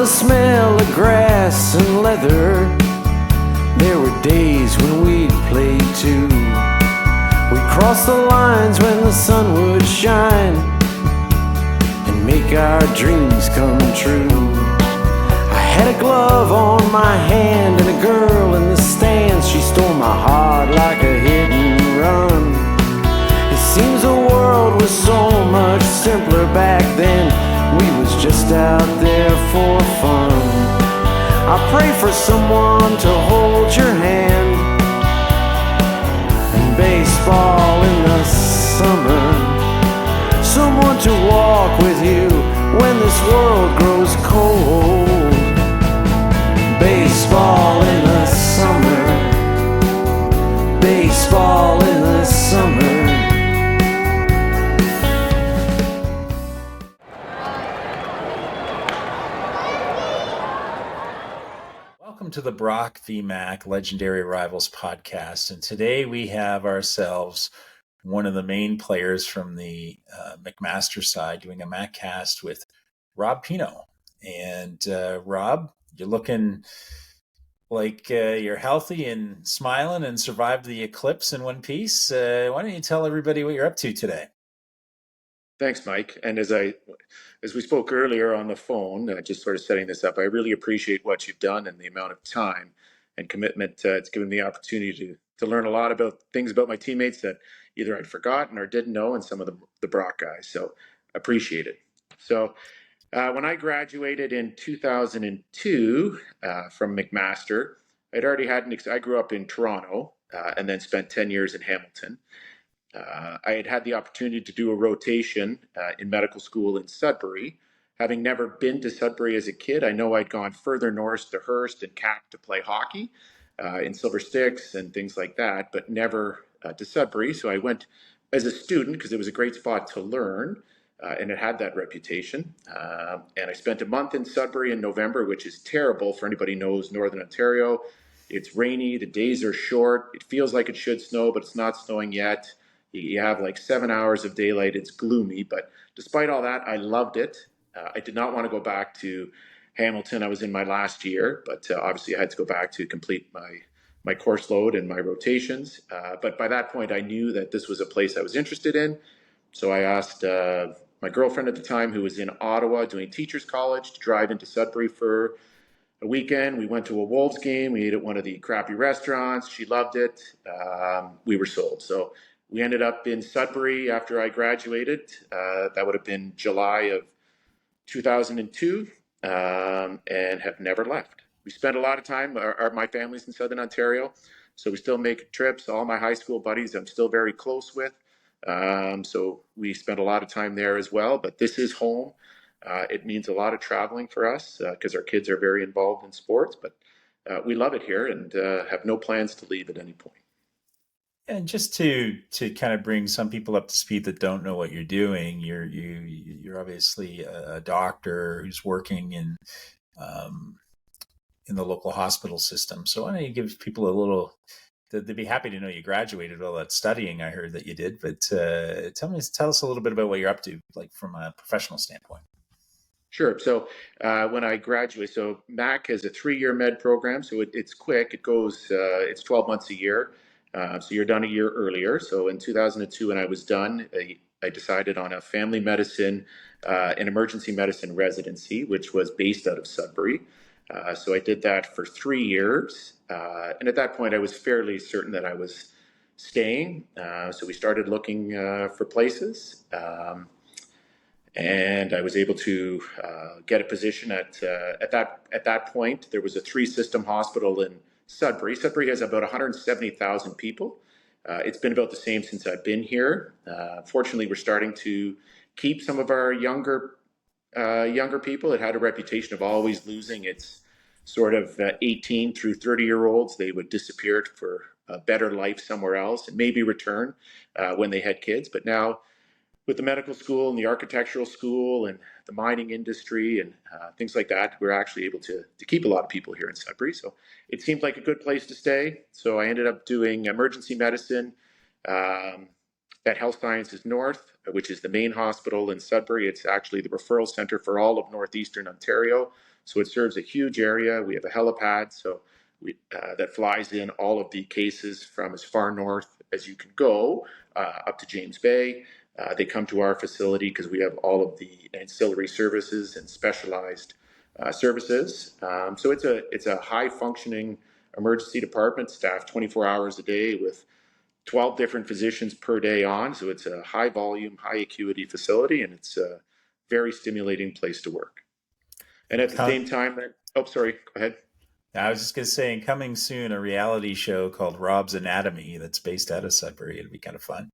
the smell of grass and leather. There were days when we'd play too. We'd cross the lines when the sun would shine and make our dreams come true. I had a glove on my hand and a girl in the stands. She stole my heart like a hit and run. It seems the world was so much simpler back then. We was just out there for fun. I pray for someone to hold your hand, and baseball in the summer, someone to walk with you when this world grows cold. Baseball in the summer, baseball in the summer. Welcome to the BrockvMac Legendary Rivals podcast, and today we have ourselves one of the main players from the McMaster side doing a MacCast with Rob Pineau. And Rob, you're looking like you're healthy and smiling and survived the eclipse in one piece. Why don't you tell everybody what you're up to today? Thanks, Mike. And as we spoke earlier on the phone, just sort of setting this up, I really appreciate what you've done and the amount of time and commitment it's given me the opportunity to learn a lot about things about my teammates that either I'd forgotten or didn't know, and some of the Brock guys. So appreciate it. So when I graduated in 2002 from McMaster, I'd already had I grew up in Toronto and then spent 10 years in Hamilton. I had had the opportunity to do a rotation in medical school in Sudbury. Having never been to Sudbury as a kid, I know I'd gone further north to Hearst and CAC to play hockey in Silver Sticks and things like that, but never to Sudbury. So I went as a student because it was a great spot to learn, and it had that reputation. And I spent a month in Sudbury in November, which is terrible for anybody who knows Northern Ontario. It's rainy, the days are short, it feels like it should snow, but it's not snowing yet. You have like 7 hours of daylight. It's gloomy, but despite all that, I loved it. I did not want to go back to Hamilton. I was in my last year, but obviously I had to go back to complete my course load and my rotations. But by that point, I knew that this was a place I was interested in. So I asked my girlfriend at the time, who was in Ottawa doing teachers college, to drive into Sudbury for a weekend. We went to a Wolves game. We ate at one of the crappy restaurants. She loved it. We were sold. So we ended up in Sudbury after I graduated. That would have been July of 2002, and have never left. We spent a lot of time, my family's in Southern Ontario, so we still make trips. All my high school buddies I'm still very close with. So we spent a lot of time there as well, but this is home. It means a lot of traveling for us because our kids are very involved in sports, but we love it here and have no plans to leave at any point. And just to kind of bring some people up to speed that don't know what you're doing, you're obviously a doctor who's working in the local hospital system. So why don't you give people a little? They'd be happy to know you graduated all that studying I heard that you did. But tell us a little bit about what you're up to, like from a professional standpoint. Sure. So when I graduated, so MAC has a 3-year med program, so it's quick. It goes, it's 12 months a year. So you're done a year earlier. So in 2002, when I was done, I decided on a family medicine and emergency medicine residency, which was based out of Sudbury. So I did that for 3 years. And at that point, I was fairly certain that I was staying. So we started looking for places. And I was able to get a position at that point. There was a 3-system hospital in Sudbury. Sudbury has about 170,000 people. It's been about the same since I've been here. Fortunately, we're starting to keep some of our younger people. It had a reputation of always losing its sort of 18 through 30-year-olds. They would disappear for a better life somewhere else and maybe return when they had kids. But now, with the medical school and the architectural school and the mining industry and things like that, we're actually able to keep a lot of people here in Sudbury. So it seemed like a good place to stay. So I ended up doing emergency medicine at Health Sciences North, which is the main hospital in Sudbury. It's actually the referral center for all of northeastern Ontario. So it serves a huge area. We have a helipad, so that flies in all of the cases from as far north as you can go up to James Bay. They come to our facility because we have all of the ancillary services and specialized services. So it's a high functioning emergency department, staffed 24 hours a day with 12 different physicians per day on. So it's a high volume, high acuity facility, and it's a very stimulating place to work. And at the same time, oh, sorry, go ahead. I was just going to say, coming soon, a reality show called Rob's Anatomy that's based out of Sudbury. It'll be kind of fun.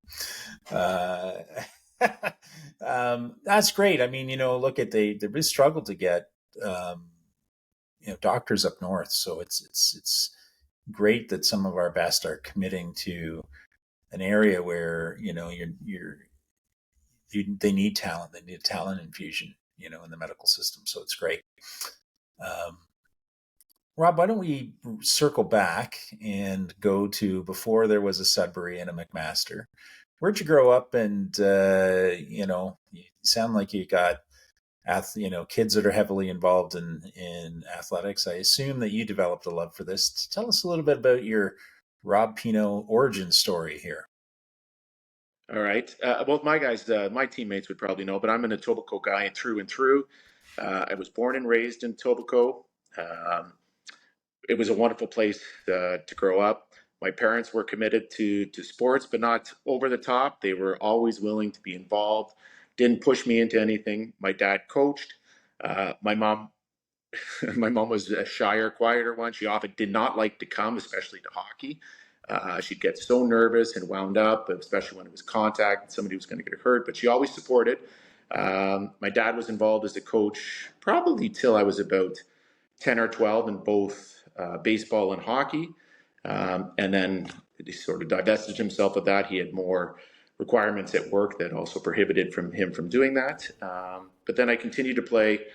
That's great. I mean, look at they really struggled to get doctors up north. So it's great that some of our best are committing to an area where they need talent. They need a talent infusion, in the medical system. So it's great. Rob, why don't we circle back and go to before there was a Sudbury and a McMaster? Where'd you grow up? And you sound like you got kids that are heavily involved in athletics. I assume that you developed a love for this. Tell us a little bit about your Rob Pineau origin story here. All right. Well, my teammates would probably know, but I'm an Etobicoke guy through and through. I was born and raised in Etobicoke. It was a wonderful place to grow up. My parents were committed to sports, but not over the top. They were always willing to be involved, didn't push me into anything. My dad coached. My mom was a shyer, quieter one. She often did not like to come, especially to hockey. She'd get so nervous and wound up, especially when it was contact and somebody was going to get hurt, but she always supported. My dad was involved as a coach probably till I was about 10 or 12 in both baseball and hockey. And then he sort of divested himself of that. He had more requirements at work that also prohibited him from doing that. But then I continued to play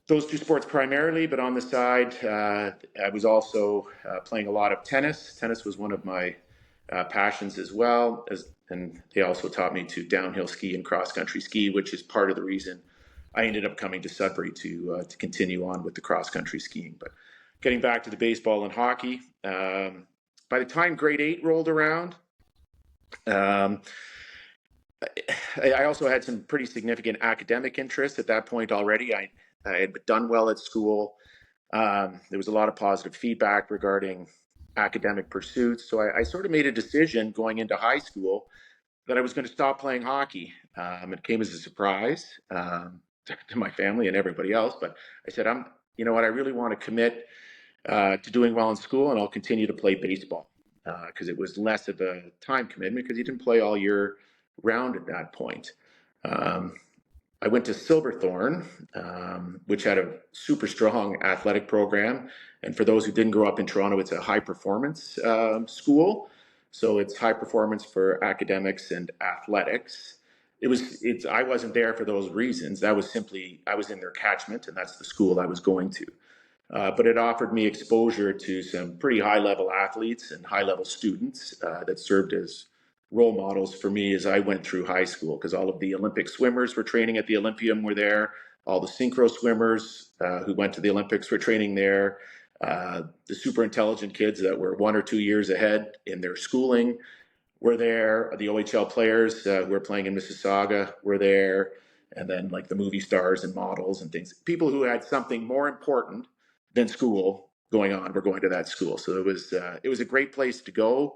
those two sports primarily, but on the side, I was also playing a lot of tennis. Tennis was one of my passions as well, and they also taught me to downhill ski and cross-country ski, which is part of the reason I ended up coming to Sudbury to continue on with the cross-country skiing. But getting back to the baseball and hockey, by the time grade 8 rolled around, I also had some pretty significant academic interest at that point already. I had done well at school. There was a lot of positive feedback regarding academic pursuits. So I sort of made a decision going into high school that I was going to stop playing hockey. It came as a surprise to my family and everybody else. But I said, you know what, I really want to commit to doing well in school, and I'll continue to play baseball because it was less of a time commitment because you didn't play all year round at that point. I went to Silverthorne, which had a super strong athletic program. And for those who didn't grow up in Toronto, it's a high performance school. So it's high performance for academics and athletics. I wasn't there for those reasons. That was simply, I was in their catchment, and that's the school I was going to. But it offered me exposure to some pretty high level athletes and high level students that served as role models for me as I went through high school, because all of the Olympic swimmers were training at the Olympium were there. All the synchro swimmers who went to the Olympics were training there. The super intelligent kids that were 1 or 2 years ahead in their schooling were there. The OHL players who were playing in Mississauga were there. And then like the movie stars and models and things. People who had something more important than school going on were going to that school. So it was a great place to go.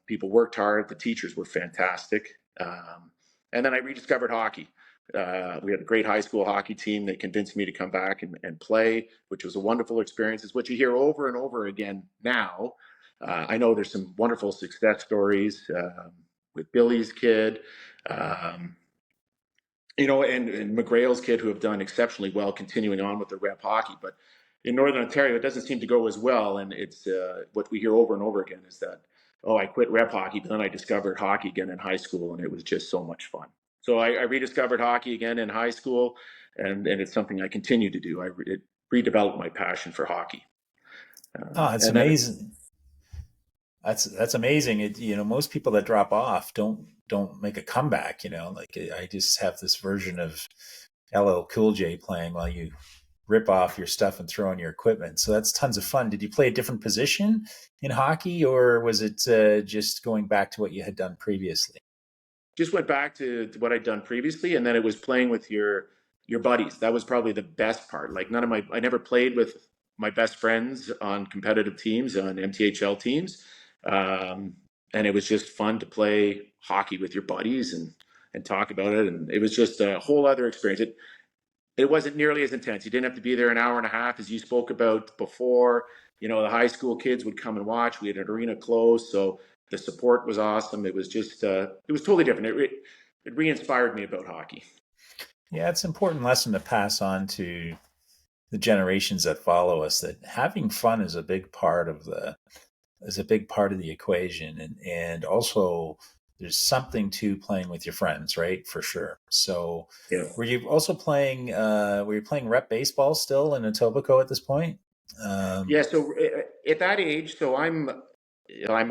People worked hard. The teachers were fantastic. And then I rediscovered hockey. We had a great high school hockey team. They convinced me to come back and play, which was a wonderful experience. It's what you hear over and over again now. I know there's some wonderful success stories with Billy's kid, and McGrail's kid, who have done exceptionally well continuing on with the rep hockey. But in Northern Ontario, it doesn't seem to go as well. And it's what we hear over and over again is that, oh, I quit rep hockey, but then I discovered hockey again in high school, and it was just so much fun. So I rediscovered hockey again in high school, and it's something I continue to do. It redeveloped my passion for hockey. It's amazing. That's amazing. Most people that drop off don't make a comeback. Like I just have this version of LL Cool J playing while you rip off your stuff and throw on your equipment. So that's tons of fun. Did you play a different position in hockey, or was it just going back to what you had done previously? Just went back to what I'd done previously, and then it was playing with your buddies. That was probably the best part. Like I never played with my best friends on competitive teams, on MTHL teams, um, and it was just fun to play hockey with your buddies and talk about it. And it was just a whole other experience. It wasn't nearly as intense. You didn't have to be there an hour and a half, as you spoke about before. You know, the high school kids would come and watch. We had an arena closed, so the support was awesome. It was just, it was totally different. It re-inspired me about hockey. Yeah, it's an important lesson to pass on to the generations that follow us, that having fun is a big part of the equation, and also there's something to playing with your friends, right? For sure. So Yeah. were you also playing rep baseball still in Etobicoke at this point? Yeah. So at that age, so I'm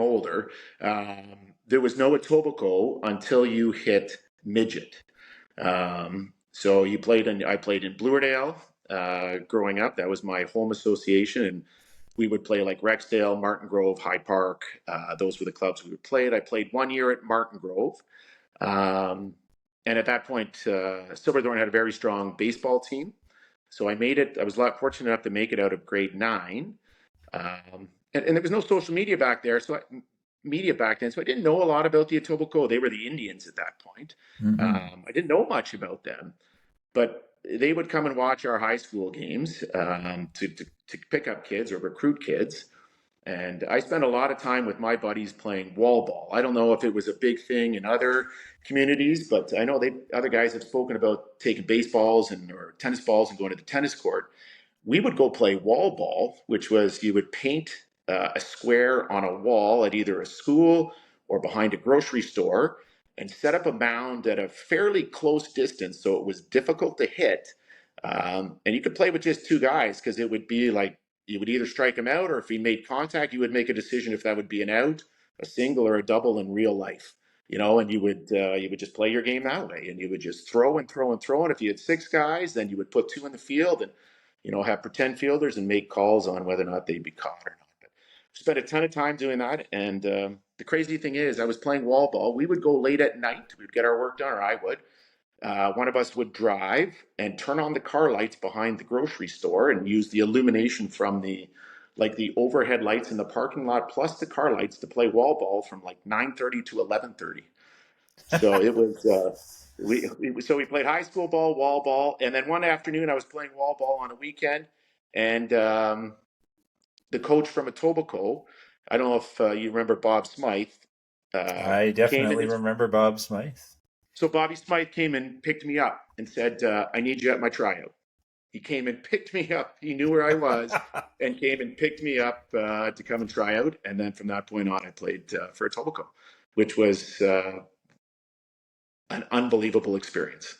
older. There was no Etobicoke until you hit midget. So I played in Bluerdale growing up. That was my home association, and we would play like Rexdale, Martin Grove, High Park. Those were the clubs we would play at. I played 1 year at Martin Grove, and at that point, Silverthorne had a very strong baseball team. So I made it. I was fortunate enough to make it out of grade 9, and there was no social media back there. Media back then, so I didn't know a lot about the Etobicoke. They were the Indians at that point. Mm-hmm. I didn't know much about them, but they would come and watch our high school games to pick up kids or recruit kids. And I spent a lot of time with my buddies playing wall ball. I don't know if it was a big thing in other communities, but I know other guys have spoken about taking baseballs or tennis balls and going to the tennis court. We would go play wall ball, which was you would paint a square on a wall at either a school or behind a grocery store and set up a mound at a fairly close distance so it was difficult to hit. And you could play with just 2 guys because it would be like you would either strike him out, or if he made contact, you would make a decision if that would be an out, a single, or a double in real life. And you would just play your game that way, and you would just throw and throw and throw. And if you had 6 guys, then you would put 2 in the field and have pretend fielders and make calls on whether or not they'd be caught or not. But spent a ton of time doing that. And the crazy thing is, I was playing wall ball. We would go late at night. We'd get our work done, or I would. One of us would drive and turn on the car lights behind the grocery store and use the illumination from the overhead lights in the parking lot plus the car lights to play wall ball from like 9:30 to 11:30. So it was we played high school ball, wall ball, and then one afternoon I was playing wall ball on a weekend, and the coach from Etobicoke, I don't know if you remember Bob Smythe, I came definitely in. remember Bob Smythe. So Bobby Smythe came and picked me up and said, "I need you at my tryout." He came and picked me up. He knew where I was and came and picked me up to come and try out. And then from that point on, I played for Etobicoke, which was an unbelievable experience.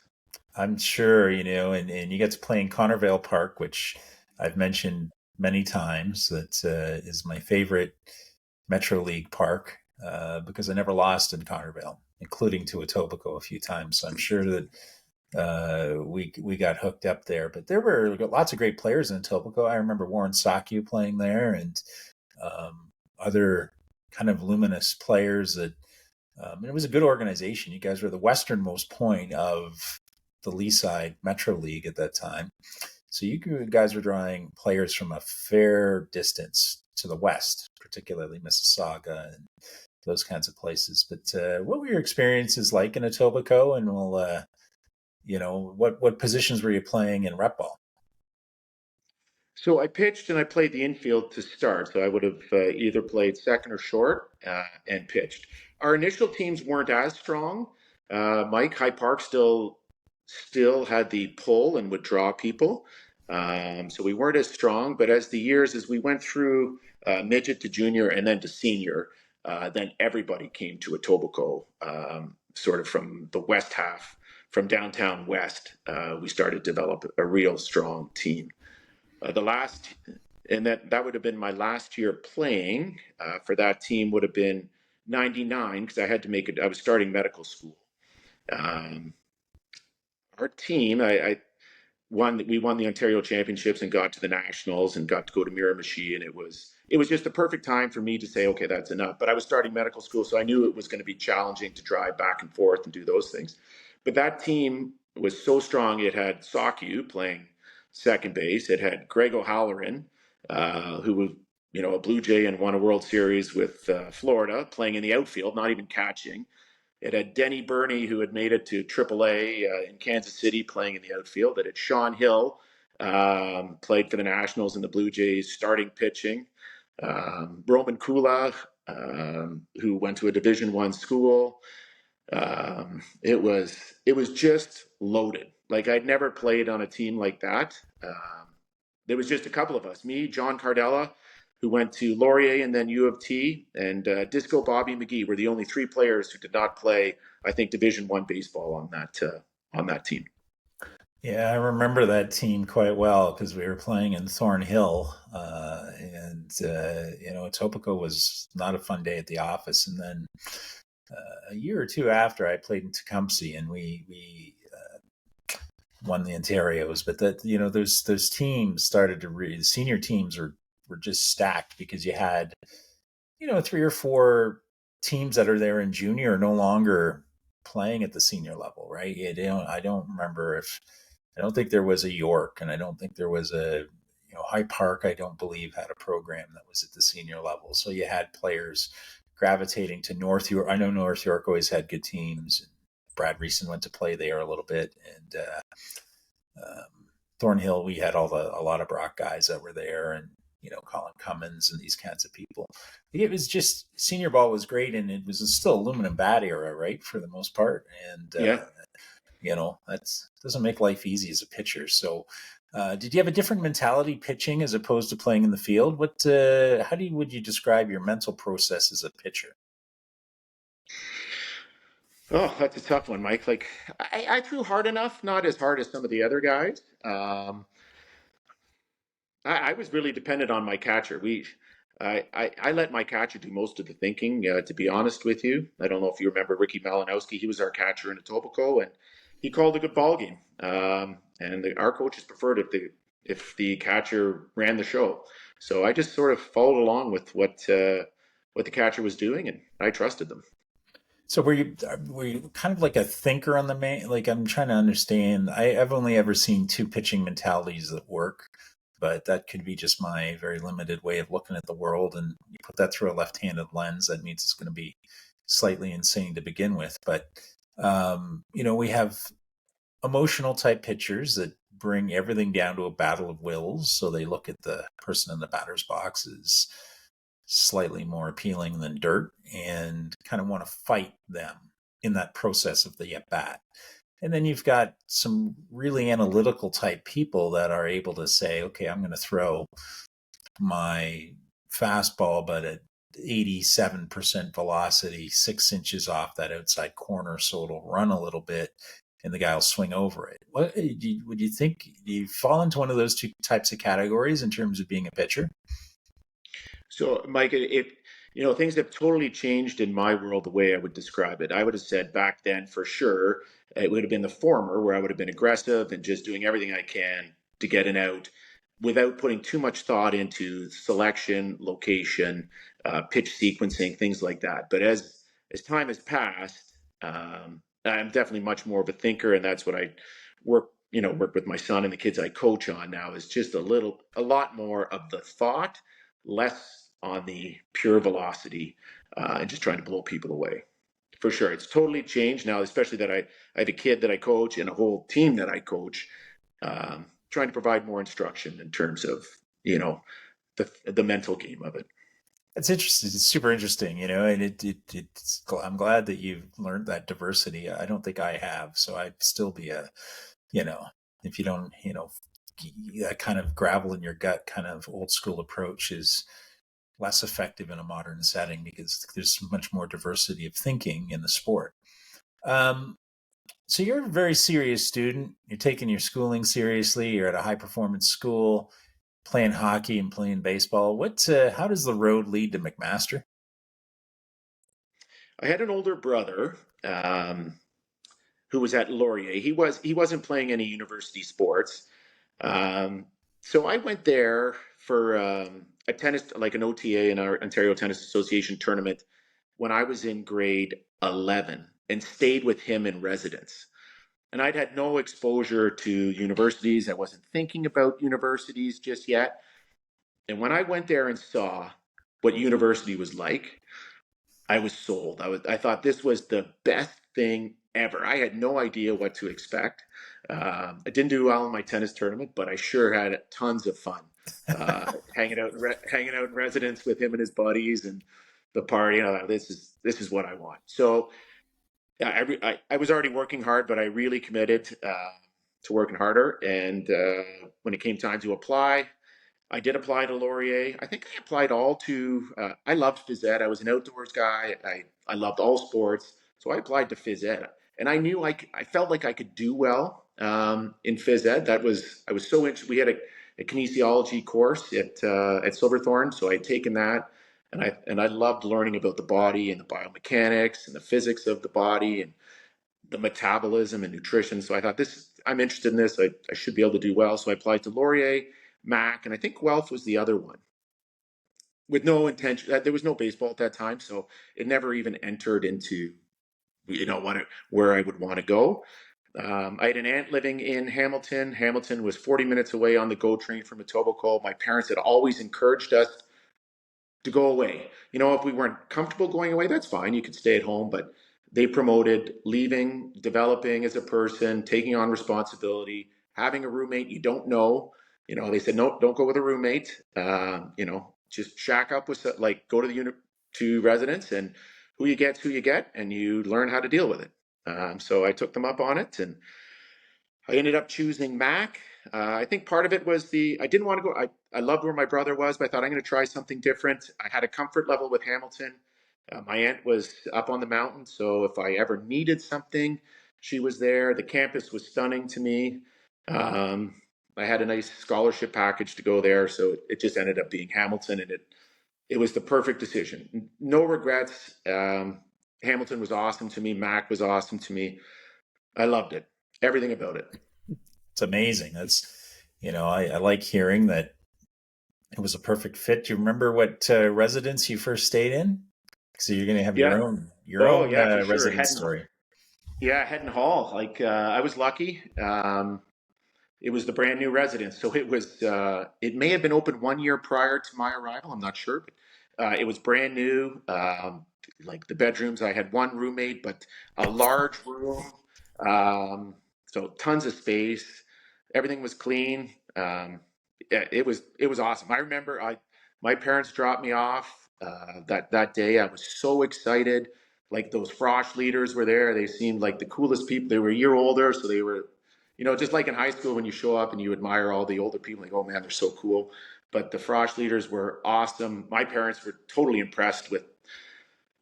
I'm sure, and you get to play in Connervale Park, which I've mentioned many times. That is my favorite Metro League park because I never lost in Connervale, including to Etobicoke a few times. So I'm sure that we got hooked up there. But there were lots of great players in Etobicoke. I remember Warren Saku playing there, and other kind of luminous players that. It was a good organization. You guys were the westernmost point of the Leaside Metro League at that time. So you guys were drawing players from a fair distance to the west, particularly Mississauga and those kinds of places. But what were your experiences like in Etobicoke? And what positions were you playing in rep ball? So I pitched and I played the infield to start. So I would have either played second or short and pitched. Our initial teams weren't as strong. Mike High Park still had the pull and would draw people. So we weren't as strong. But as we went through midget to junior and then to senior, then everybody came to Etobicoke, sort of from the west half, from downtown west. We started to develop a real strong team. That would have been my last year playing for that team would have been 99 because I had to make it. I was starting medical school. Our team, we won the Ontario Championships and got to the Nationals and got to go to Miramichi, and it was just the perfect time for me to say, okay, that's enough. But I was starting medical school, so I knew it was going to be challenging to drive back and forth and do those things. But that team was so strong. It had Saku playing second base. It had Greg O'Halloran, who was a Blue Jay and won a World Series with Florida, playing in the outfield, not even catching. It had Denny Burney, who had made it to AAA in Kansas City, playing in the outfield. It had Sean Hill, played for the Nationals and the Blue Jays, starting pitching. Roman Kula, who went to a Division I school. It was just loaded. Like, I'd never played on a team like that. There was just a couple of us, me, John Cardella, who went to Laurier and then U of T, and Disco Bobby McGee were the only three players who did not play, I think, Division I baseball on that team. Yeah, I remember that team quite well because we were playing in Thornhill, and Etobicoke was not a fun day at the office. And then a year or two after, I played in Tecumseh, and we won the Ontarios. But those teams started to the senior teams were just stacked because you had 3 or 4 teams that are there in junior are no longer playing at the senior level, right? I don't remember I don't think there was a York, and I don't think there was a High Park. I don't believe had a program that was at the senior level. So you had players gravitating to North York. I know North York always had good teams. Brad Reeson went to play there a little bit, and Thornhill, we had a lot of Brock guys that were there, and Colin Cummins and these kinds of people. It was just senior ball was great, and it was still aluminum bat era, right, for the most part. And that doesn't make life easy as a pitcher. So, did you have a different mentality pitching as opposed to playing in the field? Would you describe your mental process as a pitcher? Oh, that's a tough one, Mike. Like, I threw hard enough, not as hard as some of the other guys. I was really dependent on my catcher. I let my catcher do most of the thinking, to be honest with you. I don't know if you remember Ricky Malinowski. He was our catcher in Etobicoke, and he called a good ball game. Our coaches preferred if the catcher ran the show. So I just sort of followed along with what the catcher was doing, and I trusted them. So were you kind of like a thinker on the main? Like, I'm trying to understand. I've only ever seen 2 pitching mentalities that work, but that could be just my very limited way of looking at the world. And you put that through a left-handed lens, that means it's going to be slightly insane to begin with. But we have emotional type pitchers that bring everything down to a battle of wills. So they look at the person in the batter's box as slightly more appealing than dirt and kind of want to fight them in that process of the at-bat. And then you've got some really analytical type people that are able to say, okay, I'm going to throw my fastball, but at 87% velocity, 6 inches off that outside corner, so it'll run a little bit and the guy will swing over it. What would you think? Do you fall into one of those 2 types of categories in terms of being a pitcher? So, Mike, things have totally changed in my world the way I would describe it. I would have said back then, for sure, it would have been the former, where I would have been aggressive and just doing everything I can to get an out without putting too much thought into selection, location, pitch sequencing, things like that. But as time has passed, I'm definitely much more of a thinker, and that's what I work with my son and the kids I coach on now, is just a lot more of the thought, less on the pure velocity, and just trying to blow people away. For sure, it's totally changed now, especially that I have a kid that I coach and a whole team that I coach, trying to provide more instruction in terms of the mental game of it. It's interesting. It's super interesting, and I'm glad that you've learned that diversity. I don't think I have, so I'd still be if you don't, that kind of gravel in your gut kind of old school approach is less effective in a modern setting because there's much more diversity of thinking in the sport. So you're a very serious student. You're taking your schooling seriously. You're at a high performance school, playing hockey and playing baseball. How does the road lead to McMaster? I had an older brother who was at Laurier. He wasn't playing any university sports, So I went there for a tennis, like an OTA in our Ontario Tennis Association tournament when I was in grade 11 and stayed with him in residence. And I'd had no exposure to universities. I wasn't thinking about universities just yet. And when I went there and saw what university was like, I was sold. I thought this was the best thing ever. I had no idea what to expect. I didn't do well in my tennis tournament, but I sure had tons of fun hanging out in residence with him and his buddies and the party. This is what I want. So yeah, I was already working hard, but I really committed to working harder. And when it came time to apply, I did apply to Laurier. I think I applied all to. I loved phys ed. I was an outdoors guy. I loved all sports, so I applied to phys ed, and I knew I felt like I could do well in phys ed. I was so interested. We had a kinesiology course at Silverthorne, so I had taken that, and I loved learning about the body and the biomechanics and the physics of the body and the metabolism and nutrition. So I thought I'm interested in this. I should be able to do well. So I applied to Laurier, Mac, and I think Guelph was the other one with no intention. There was no baseball at that time. So it never even entered into, where I would want to go. I had an aunt living in Hamilton. Hamilton was 40 minutes away on the GO train from Etobicoke. My parents had always encouraged us to go away. If we weren't comfortable going away, that's fine. You could stay at home, but they promoted leaving, developing as a person, taking on responsibility, having a roommate you don't know. They said, no, don't go with a roommate. Just shack up with, like, go to to residence, and who you get, and you learn how to deal with it. So I took them up on it, and I ended up choosing Mac. I think part of it was I didn't want to go. I loved where my brother was, but I thought I'm going to try something different. I had a comfort level with Hamilton. My aunt was up on the mountain, so if I ever needed something, she was there. The campus was stunning to me. Um, I had a nice scholarship package to go there, so it just ended up being Hamilton, and it was the perfect decision. No regrets. Hamilton was awesome to me. Mac was awesome to me. I loved it. Everything about it. It's amazing. I like hearing that it was a perfect fit. Do you remember what residence you first stayed in? So you're going to have Yeah. your Oh, own yeah, for sure. residence story. Head and Hall. Like I was lucky. It was the brand new residence, so it was. It may have been open 1 year prior to my arrival. I'm not sure, but it was brand new. Like the bedrooms, I had one roommate, but a large room. So tons of space. Everything was clean. Yeah, it was awesome. I remember my parents dropped me off that day. I was so excited. Like those frosh leaders were there. They seemed like the coolest people. They were a year older, so they were, just like in high school when you show up and you admire all the older people. Like, oh man, they're so cool. But the frosh leaders were awesome. My parents were totally impressed with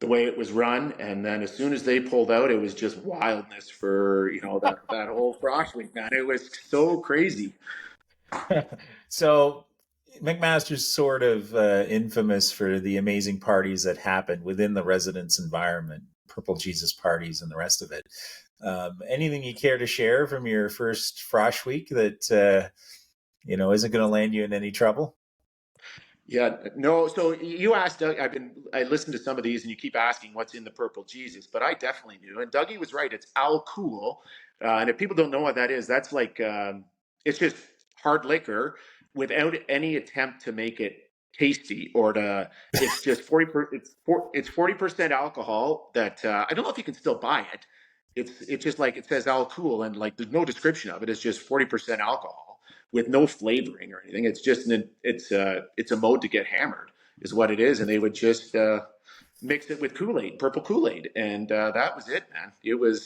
the way it was run. And then as soon as they pulled out, it was just wildness for that whole frosh week, man. It was so crazy. So McMaster's sort of infamous for the amazing parties that happen within the residence environment, Purple Jesus parties and the rest of it. Anything you care to share from your first Frosh week that isn't going to land you in any trouble? Yeah, no. So you asked Doug. I listened to some of these, and you keep asking what's in the Purple Jesus, but I definitely knew. And Dougie was right. It's Al Cool, and if people don't know what that is, that's like it's just hard liquor without any attempt to make it tasty or to. It's just 40% alcohol. That I don't know if you can still buy it. It's just like it says Al Cool, and like there's no description of it. It's just 40% alcohol with no flavoring or anything. It's just it's a mode to get hammered, is what it is, and they would just mix it with Kool-Aid, purple Kool-Aid, and that was it, man. It was.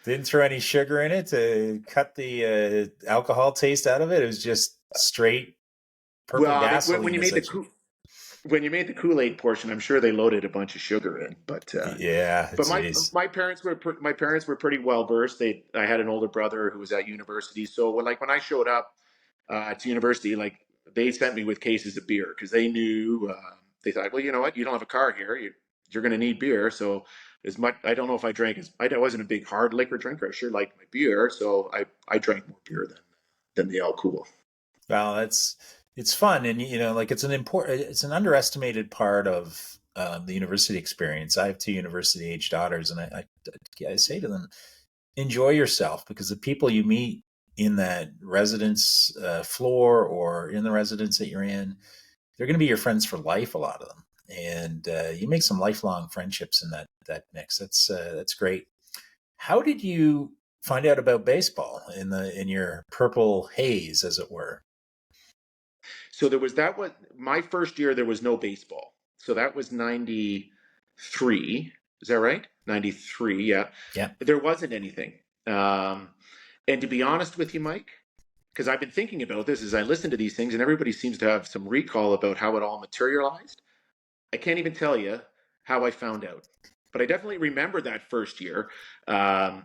Didn't throw any sugar in it to cut the alcohol taste out of it. It was just straight purple gasoline. When you made the Kool-Aid portion, I'm sure they loaded a bunch of sugar in, but yeah. But my parents were pretty well versed. I had an older brother who was at university, so when I showed up to university, like they sent me with cases of beer because they knew they thought, well, you know what, you don't have a car here, you're going to need beer. So as much, I don't know if I wasn't a big hard liquor drinker. I sure liked my beer, so I drank more beer than the Al Cool. Well, it's fun, and like it's an underestimated part of the university experience. I have two university age daughters, and I say to them, enjoy yourself, because the people you meet in that residence floor or in the residence that you're in, they're going to be your friends for life, a lot of them, and you make some lifelong friendships in that mix. That's great. How did you find out about baseball in your purple haze, as it were? So there was that was my first year. There was no baseball. So that was 93. Is that right? 93. Yeah. Yeah. There wasn't anything. Um, and to be honest with you, Mike, because I've been thinking about this as I listen to these things, and everybody seems to have some recall about how it all materialized. I can't even tell you how I found out, but I definitely remember that first year. Um,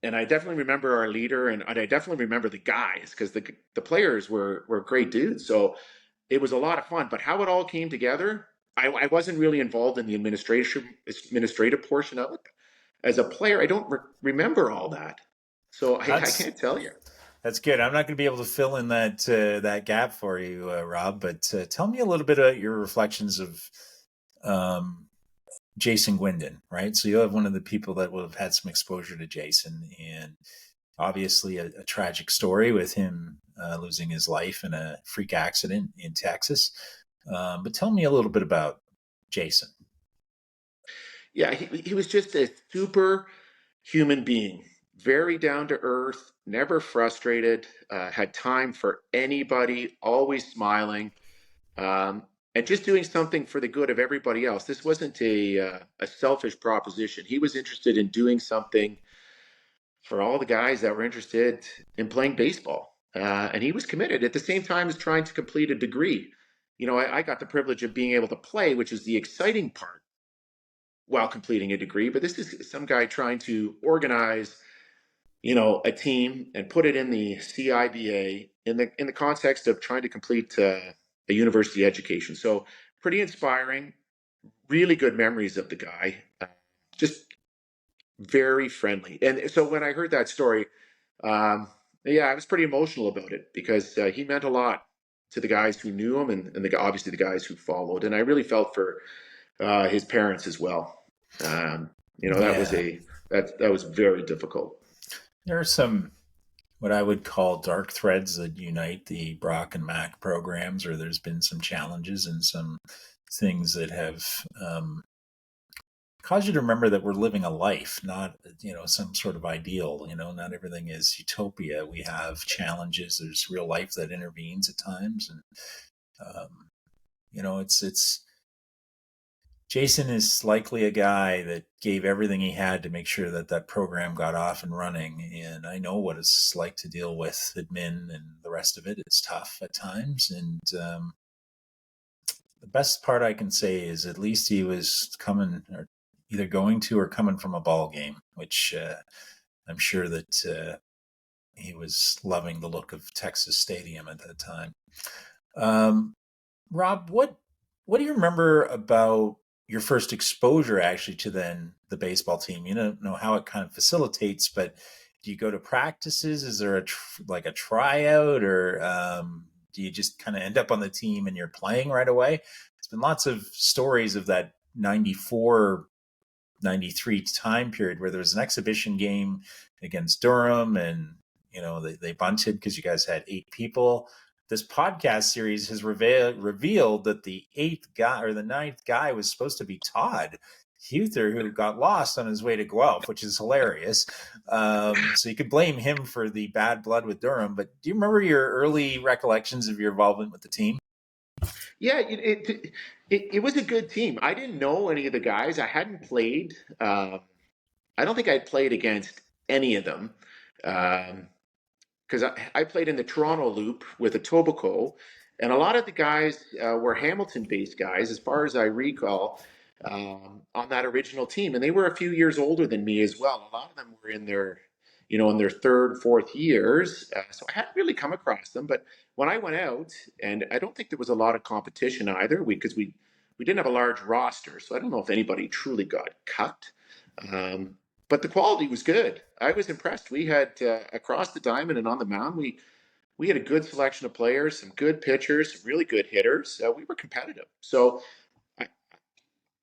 and I definitely remember our leader, and I definitely remember the guys, because the players were great dudes. So it was a lot of fun. But how it all came together, I wasn't really involved in the administrative portion of it. As a player, I don't remember all that, so I That's can't tell you. that's good. I'm not going to be able to fill in that gap for you, Rob. But tell me a little bit about your reflections of um, Jason Gwindon, right? So you have one of the people that will have had some exposure to Jason, and obviously a tragic story with him losing his life in a freak accident in Texas. But tell me a little bit about Jason. Yeah, he was just a super human being, very down to earth, never frustrated, had time for anybody, always smiling, and just doing something for the good of everybody else. This wasn't a selfish proposition. He was interested in doing something for all the guys that were interested in playing baseball. And he was committed at the same time as trying to complete a degree. I got the privilege of being able to play, which is the exciting part, while completing a degree. But this is some guy trying to organize, a team and put it in the CIBA in the context of trying to complete a university education. So pretty inspiring, really good memories of the guy. Just very friendly. And so when I heard that story, um, yeah, I was pretty emotional about it, because he meant a lot to the guys who knew him, and obviously the guys who followed. And I really felt for his parents as well. That was Yeah, that was very difficult. there are some what I would call dark threads that unite the Brock and Mac programs, or there's been some challenges and some things that have cause you to remember that we're living a life, not some sort of ideal. Not everything is utopia. We have challenges. There's real life that intervenes at times, and it's Jason is likely a guy that gave everything he had to make sure that program got off and running. And I know what it's like to deal with admin and the rest of it. It's tough at times, and the best part I can say is at least he was coming, or either going to or coming from a ball game, which I'm sure that he was loving the look of Texas Stadium at that time. Rob, what do you remember about your first exposure actually to then the baseball team? You don't know how it kind of facilitates, but do you go to practices? Is there like a tryout, or do you just kind of end up on the team and you're playing right away? There's been lots of stories of that 94, 93 time period where there was an exhibition game against Durham, and they bunted because you guys had 8 people. This podcast series has revealed that the 8th guy or the 9th guy was supposed to be Todd Huther, who got lost on his way to Guelph, which is hilarious. So you could blame him for the bad blood with Durham. But do you remember your early recollections of your involvement with the team? Yeah, it was a good team. I didn't know any of the guys. I hadn't played. I don't think I'd played against any of them. Because I played in the Toronto Loop with Etobicoke, and a lot of the guys were Hamilton-based guys, as far as I recall, on that original team, and they were a few years older than me as well. A lot of them were in their third, fourth years, so I hadn't really come across them. But when I went out, and I don't think there was a lot of competition either, because we didn't have a large roster, so I don't know if anybody truly got cut. But the quality was good. I was impressed. We had across the diamond and on the mound, we had a good selection of players, some good pitchers, some really good hitters. We were competitive. So I,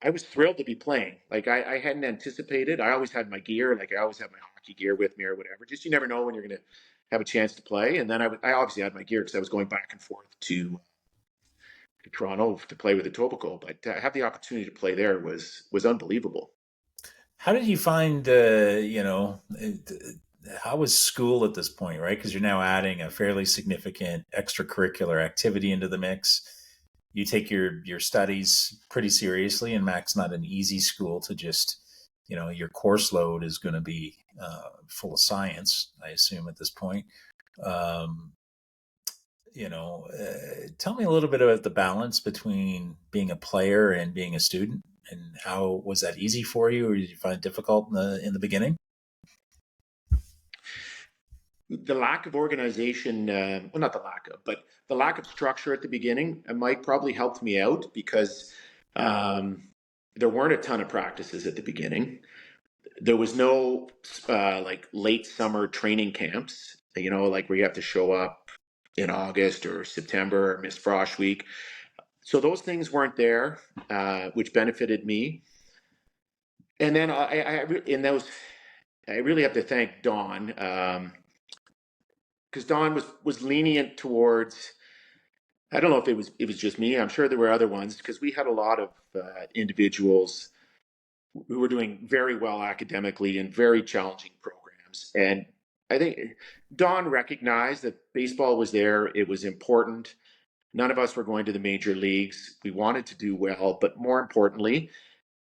I was thrilled to be playing. Like I hadn't anticipated. I always had my gear. Like I always have my hockey gear with me or whatever. Just you never know when you're going to have a chance to play. And then I obviously had my gear because I was going back and forth to Toronto to play with Etobicoke. But to have the opportunity to play there was unbelievable. How did you find, how was school at this point, right? Because you're now adding a fairly significant extracurricular activity into the mix. You take your studies pretty seriously, and Mac's not an easy school to just, your course load is going to be full of science, I assume, at this point. Um, tell me a little bit about the balance between being a player and being a student, and how was that easy for you, or did you find it difficult in the beginning? The lack of organization, well, not the lack of, but the lack of structure at the beginning, Mike, probably helped me out because um, there weren't a ton of practices at the beginning. There was no like late summer training camps, like where you have to show up in August or September or Miss Frost Week. So those things weren't there, which benefited me. And then in those, I really have to thank Don. Because Don was lenient towards. I don't know if it was just me. I'm sure there were other ones because we had a lot of individuals who were doing very well academically in very challenging programs, and I think Don recognized that baseball was there. It was important. None of us were going to the major leagues. We wanted to do well, but more importantly,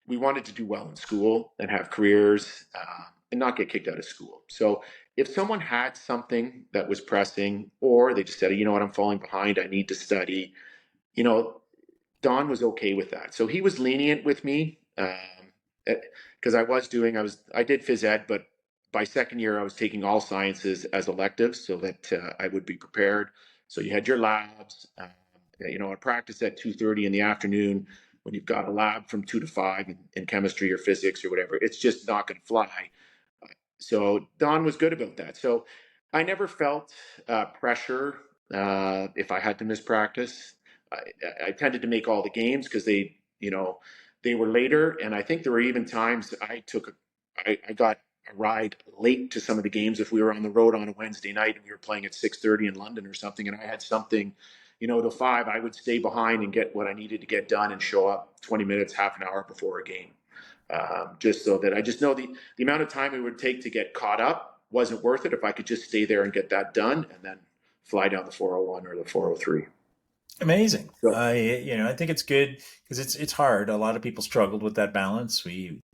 we wanted to do well in school and have careers and not get kicked out of school. So if someone had something that was pressing, or they just said, you know what, I'm falling behind, I need to study, you know, Don was okay with that. So he was lenient with me because I did phys ed, but by second year I was taking all sciences as electives so that I would be prepared. So you had your labs, I practice at 2:30 in the afternoon when you've got a lab from 2 to 5 in chemistry or physics or whatever. It's just not going to fly. So Don was good about that. So I never felt pressure if I had to miss practice. I tended to make all the games because they were later, and I think there were even times I got a ride late to some of the games if we were on the road on a Wednesday night and we were playing at 6:30 in London or something, and I had something, till 5. I would stay behind and get what I needed to get done and show up 20 minutes, half an hour before a game. Just so that I just know the amount of time it would take to get caught up wasn't worth it if I could just stay there and get that done and then fly down the 401 or the 403. Amazing. So, I think it's good because it's hard. A lot of people struggled with that balance.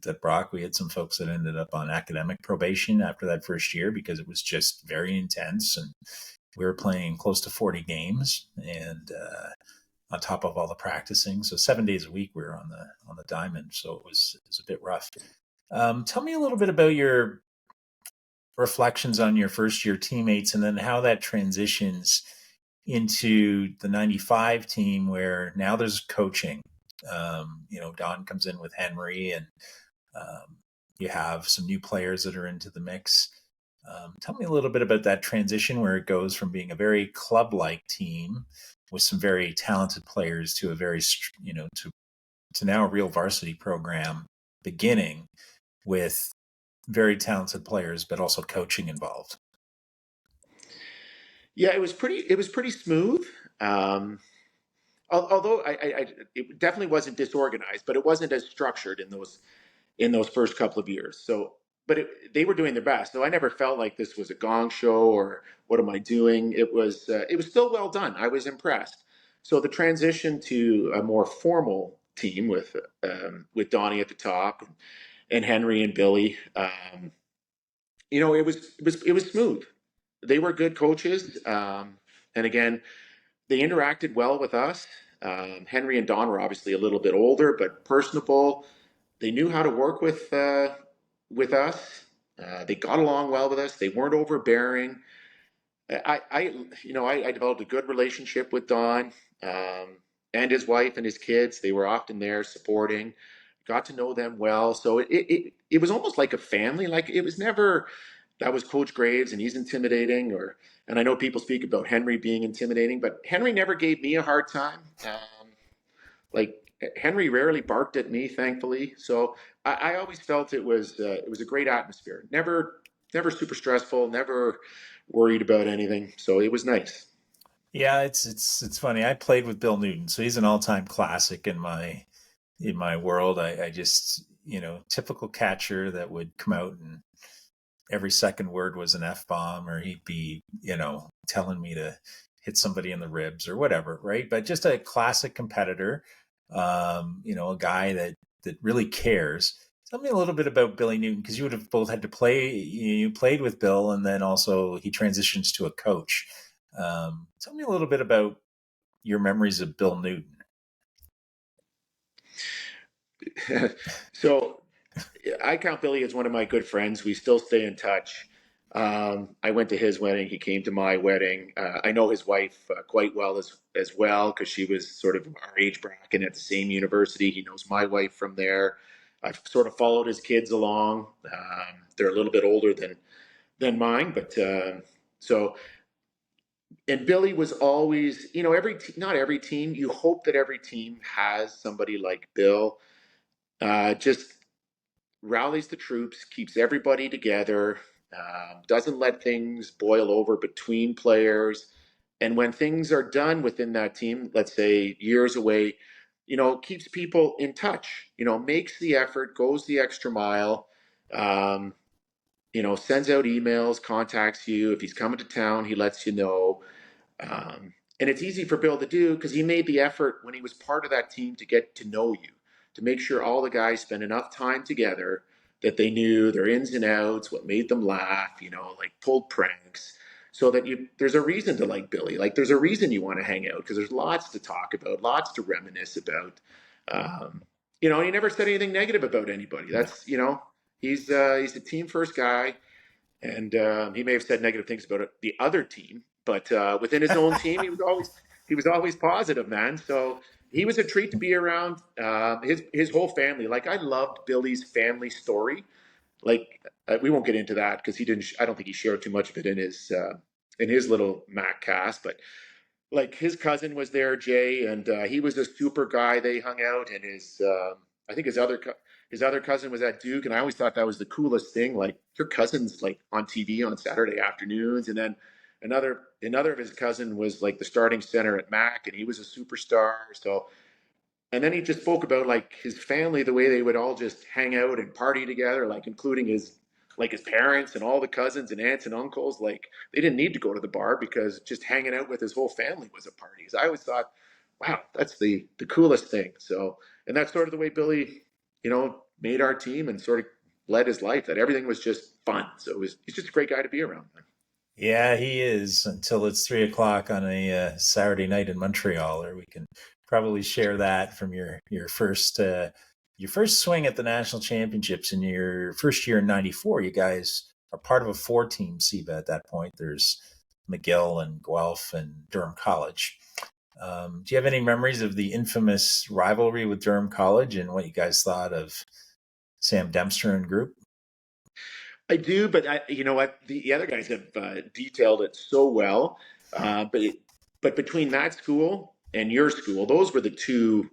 At Brock, we had some folks that ended up on academic probation after that first year because it was just very intense, and we were playing close to 40 games, and on top of all the practicing. So 7 days a week we were on the diamond. So it was a bit rough. Tell me a little bit about your reflections on your first year teammates, and then how that transitions into the 95 team where now there's coaching. Don comes in with Henry, and you have some new players that are into the mix. Tell me a little bit about that transition where it goes from being a very club-like team with some very talented players to a very, to now a real varsity program beginning with very talented players, but also coaching involved. yeah, it was pretty smooth. Although it definitely wasn't disorganized, but it wasn't as structured in those first couple of years. So, but they were doing their best. So I never felt like this was a gong show or what am I doing? It was still well done. I was impressed. So the transition to a more formal team with Donnie at the top and Henry and Billy, it was smooth. They were good coaches, and again, they interacted well with us. Henry and Don were obviously a little bit older, but personable. They knew how to work with us. They got along well with us. They weren't overbearing. I developed a good relationship with Don and his wife and his kids. They were often there supporting. Got to know them well, so it was almost like a family. Like it was never that was Coach Graves, and he's intimidating. And I know people speak about Henry being intimidating, but Henry never gave me a hard time. Like Henry rarely barked at me, thankfully. So I always felt it was a great atmosphere. Never super stressful. Never worried about anything. So it was nice. Yeah, it's funny. I played with Bill Newton, so he's an all-time classic in my world. I just, typical catcher that would come out and every second word was an F-bomb, or he'd be, telling me to hit somebody in the ribs or whatever, right? But just a classic competitor, a guy that really cares. Tell me a little bit about Billy Newton, because you would have both had to play. You played with Bill, and then also he transitions to a coach. Tell me a little bit about your memories of Bill Newton. So I count Billy as one of my good friends. We still stay in touch. I went to his wedding. He came to my wedding. I know his wife quite well as well, because she was sort of our age bracket at the same university. He knows my wife from there. I've sort of followed his kids along. They're a little bit older than mine, but so. And Billy was always, not every team. You hope that every team has somebody like Bill. Just rallies the troops, keeps everybody together, doesn't let things boil over between players. And when things are done within that team, let's say years away, keeps people in touch, makes the effort, goes the extra mile, um, sends out emails, contacts you. If he's coming to town, he lets you know. And it's easy for Bill to do because he made the effort when he was part of that team to get to know you, to make sure all the guys spent enough time together that they knew their ins and outs, what made them laugh, like pulled pranks, so that there's a reason to like Billy. Like there's a reason you want to hang out because there's lots to talk about, lots to reminisce about. And he never said anything negative about anybody. That's he's a team first guy. And he may have said negative things about the other team, but within his own team, he was always positive, man. So he was a treat to be around. His whole family, like I loved Billy's family story. Like we won't get into that because he didn't. I don't think he shared too much of it in his little Mac cast, but like his cousin was there, Jay, and he was a super guy. They hung out, and I think his other cousin was at Duke, and I always thought that was the coolest thing. Like your cousin's like on TV on Saturday afternoons, and then another of his cousin was like the starting center at Mac, and he was a superstar. So and then he just spoke about like his family, the way they would all just hang out and party together, like including his parents and all the cousins and aunts and uncles. Like they didn't need to go to the bar because just hanging out with his whole family was a party. So I always thought, wow, that's the coolest thing. So, and that's sort of the way Billy, made our team and sort of led his life. That everything was just fun. So he's just a great guy to be around. Yeah, he is, until it's 3 o'clock on a Saturday night in Montreal, or we can probably share that from your first swing at the national championships in your first year in '94. You guys are part of a 4-team SEBA at that point. There's McGill and Guelph and Durham College. Do you have any memories of the infamous rivalry with Durham College and what you guys thought of Sam Dempster and group? I do, but you know what? The other guys have detailed it so well. But between that school and your school, those were the two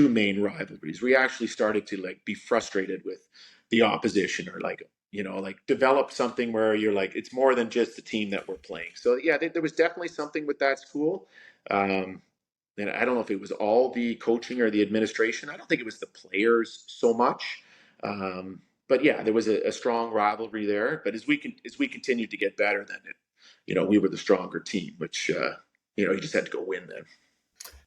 main rivalries. We actually started to like be frustrated with the opposition, or like develop something where you're like it's more than just the team that we're playing. So yeah, there was definitely something with that school. Um, and I don't know if it was all the coaching or the administration. I don't think it was the players so much. But yeah, there was a strong rivalry there. But as we continued to get better, then we were the stronger team, which you just had to go win then.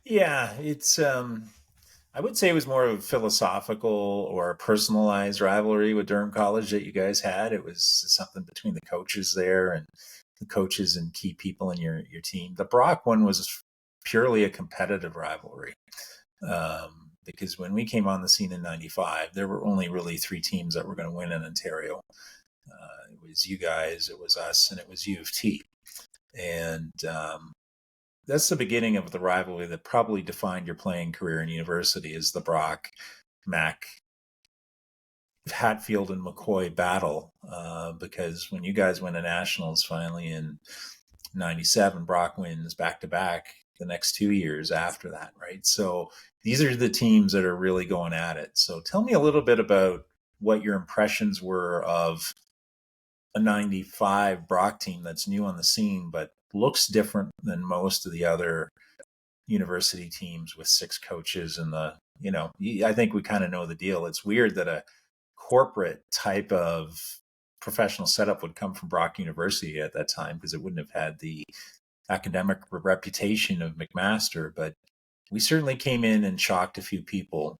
Yeah, it's I would say it was more of a philosophical or personalized rivalry with Durham College that you guys had. It was something between the coaches there and the coaches and key people in your team. The Brock one was purely a competitive rivalry. Because when we came on the scene in '95, there were only really 3 teams that were going to win in Ontario. It was you guys, it was us, and it was U of T. And that's the beginning of the rivalry that probably defined your playing career in university, is the BrockvMac Hatfield and McCoy battle, because when you guys win a nationals finally in '97, Brock wins back to back the next 2 years after that, right? So these are the teams that are really going at it. So tell me a little bit about what your impressions were of a '95 Brock team that's new on the scene, but looks different than most of the other university teams with 6 coaches and I think we kind of know the deal. It's weird that a corporate type of professional setup would come from Brock University at that time, because it wouldn't have had the academic reputation of McMaster. But we certainly came in and shocked a few people.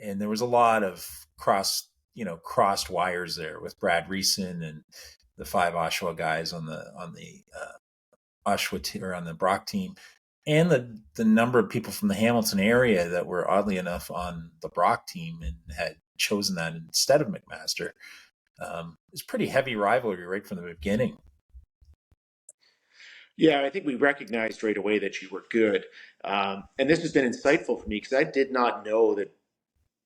And there was a lot of crossed wires there with Brad Reeson and the 5 Oshawa guys on the Oshawa or on the Brock team, and the number of people from the Hamilton area that were oddly enough on the Brock team and had chosen that instead of McMaster. It's pretty heavy rivalry right from the beginning. Yeah, I think we recognized right away that you were good. And this has been insightful for me because I did not know that,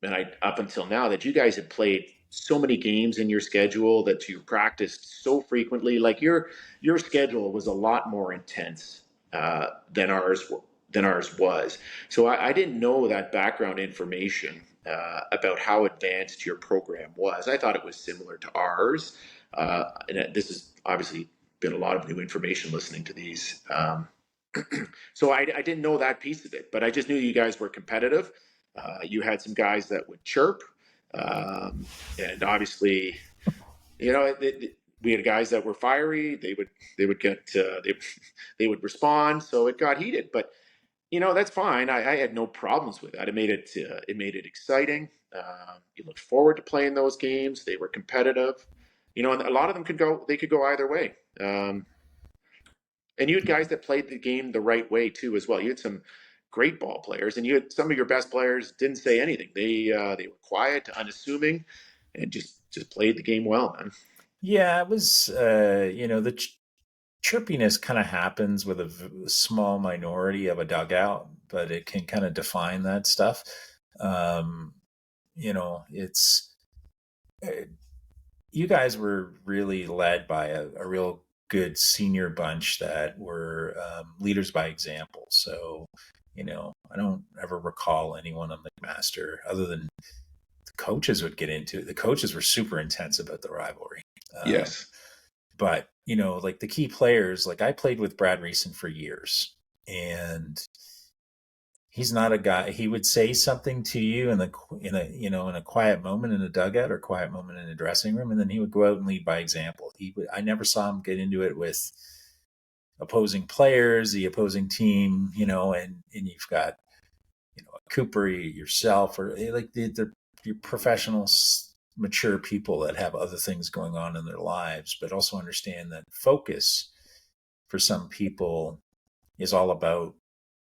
and up until now, that you guys had played so many games in your schedule, that you practiced so frequently. Like your schedule was a lot more intense than ours was. So I didn't know that background information about how advanced your program was. I thought it was similar to ours. And this has obviously been a lot of new information listening to these. So I didn't know that piece of it, but I just knew you guys were competitive. You had some guys that would chirp, and obviously, we had guys that were fiery. They would get they would respond, so it got heated. But that's fine. I had no problems with that. It made it exciting. You looked forward to playing those games. They were competitive. And a lot of them could go either way. And you had guys that played the game the right way too, as well. You had some great ball players, and you had some of your best players didn't say anything. They were quiet, unassuming, and just played the game well, man. Yeah, it was. The chirpiness kind of happens with a small minority of a dugout, but it can kind of define that stuff. It's you guys were really led by a real good senior bunch that were leaders by example. So, I don't ever recall anyone on McMaster other than the coaches would get into it. The coaches were super intense about the rivalry. Yes. But, like the key players, like I played with Brad Reeson for years, and he's not a guy. He would say something to you in a quiet moment in a dugout or quiet moment in a dressing room, and then he would go out and lead by example. I never saw him get into it with opposing players, the opposing team, and you've got, Cooper, yourself, or like the professionals, mature people that have other things going on in their lives, but also understand that focus for some people is all about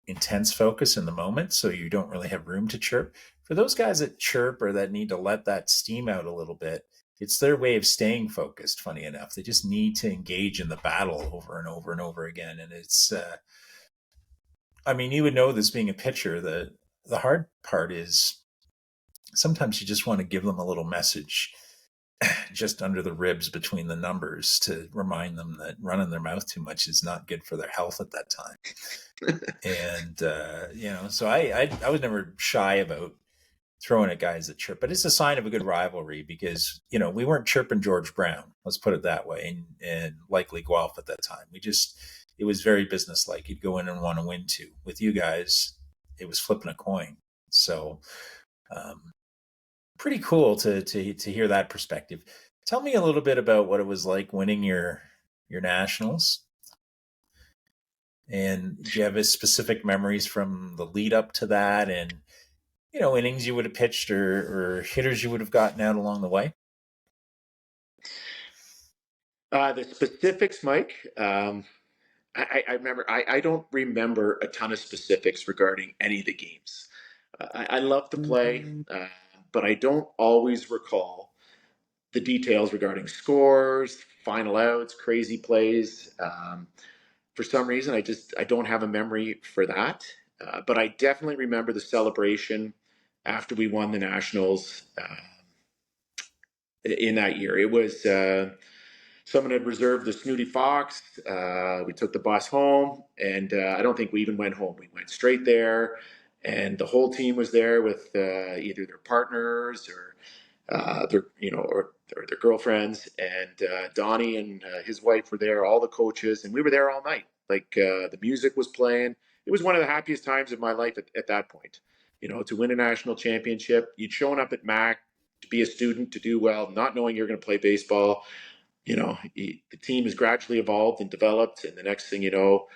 intense focus in the moment, so you don't really have room to chirp. For those guys that chirp or that need to let that steam out a little bit, it's their way of staying focused. Funny enough, they just need to engage in the battle over and over and over again. And it's you would know this being a pitcher. The hard part is sometimes you just want to give them a little message just under the ribs between the numbers to remind them that running their mouth too much is not good for their health at that time. And, so I was never shy about throwing at guys that chirp, but it's a sign of a good rivalry because, we weren't chirping George Brown, let's put it that way, and likely Guelph at that time. It was very businesslike. You'd go in and want to win too. With you guys, it was flipping a coin. So, pretty cool to hear that perspective. Tell me a little bit about what it was like winning your nationals. And do you have specific memories from the lead up to that, and innings you would have pitched or hitters you would have gotten out along the way? The specifics, Mike. I remember. I don't remember a ton of specifics regarding any of the games. I love to play, but I don't always recall the details regarding scores, final outs, crazy plays. For some reason, I don't have a memory for that. But I definitely remember the celebration after we won the Nationals in that year. It was someone had reserved the Snooty Fox. We took the bus home, and I don't think we even went home. We went straight there, and the whole team was there with either their partners or or their girlfriends. And Donnie and his wife were there. All the coaches, and we were there all night. Like the music was playing. It was one of the happiest times of my life at that point. To win a national championship, you'd shown up at Mac to be a student, to do well, not knowing you're going to play baseball. The team has gradually evolved and developed, and the next thing you know,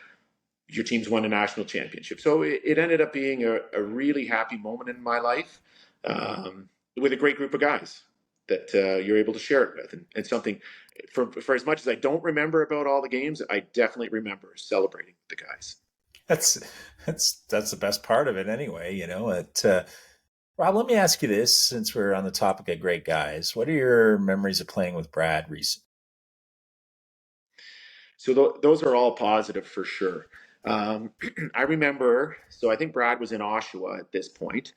your team's won a national championship. So it ended up being a really happy moment in my life, with a great group of guys that you're able to share it with, and something for as much as I don't remember about all the games, I definitely remember celebrating the guys. That's the best part of it, anyway. Rob, let me ask you this, since we're on the topic of great guys. What are your memories of playing with Brad recently? So those are all positive for sure. I remember, so I think Brad was in Oshawa at this point,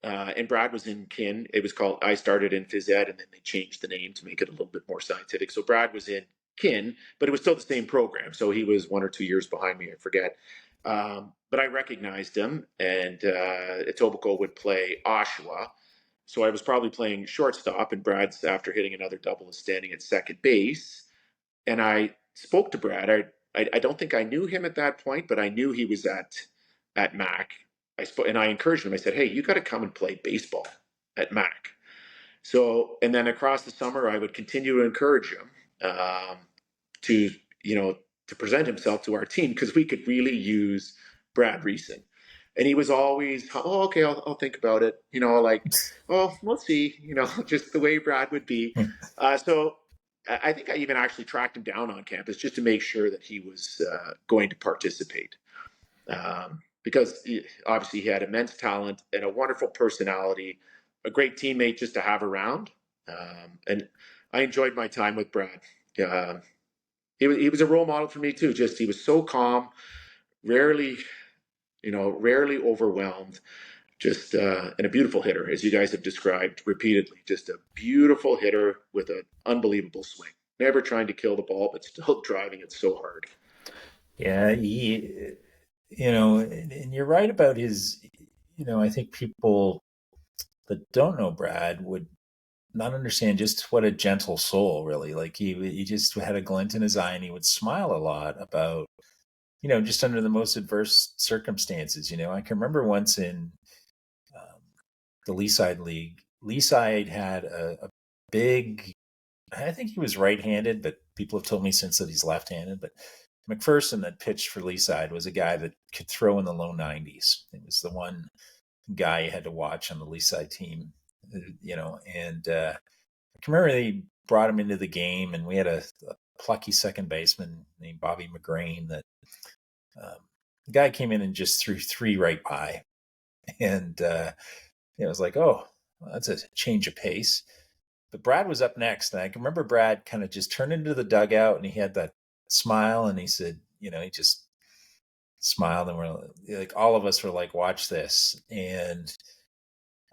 and Brad was in Kin. It was called, I started in phys ed, and then they changed the name to make it a little bit more scientific. So Brad was in Kin, but it was still the same program. So he was 1 or 2 years behind me, I forget. But I recognized him, and Etobicoke would play Oshawa. So I was probably playing shortstop, and Brad's, after hitting another double, is standing at second base. And I spoke to Brad. I don't think I knew him at that point, but I knew he was at Mac. And I encouraged him. I said, "Hey, you got to come and play baseball at Mac." So, and then across the summer, I would continue to encourage him to to present himself to our team, because we could really use Brad Reason. And he was always, "Oh, okay, I'll think about it." Like, "Oh, we'll see." Just the way Brad would be. So I think I even actually tracked him down on campus just to make sure that he was going to participate, because obviously he had immense talent and a wonderful personality, a great teammate just to have around. And I enjoyed my time with Brad. He was a role model for me too. Just, he was so calm, rarely, rarely overwhelmed. Just and a beautiful hitter, as you guys have described repeatedly. Just a beautiful hitter with an unbelievable swing. Never trying to kill the ball, but still driving it so hard. Yeah, and you're right about his. I think people that don't know Brad would not understand just what a gentle soul, really. Like he just had a glint in his eye, and he would smile a lot about, just under the most adverse circumstances. I can remember once in the Leaside League, Leaside had a big, I think he was right-handed, but people have told me since that he's left-handed. But McPherson, that pitched for Leaside, was a guy that could throw in the low 90s. It was the one guy you had to watch on the Leaside team, and I can remember they brought him into the game, and we had a plucky second baseman named Bobby McGrain that the guy came in and just threw three right by. And it was like, oh, well, that's a change of pace. But Brad was up next, and I can remember Brad kind of just turned into the dugout, and he had that smile, and he said, he just smiled, and we're like, all of us were like, watch this. And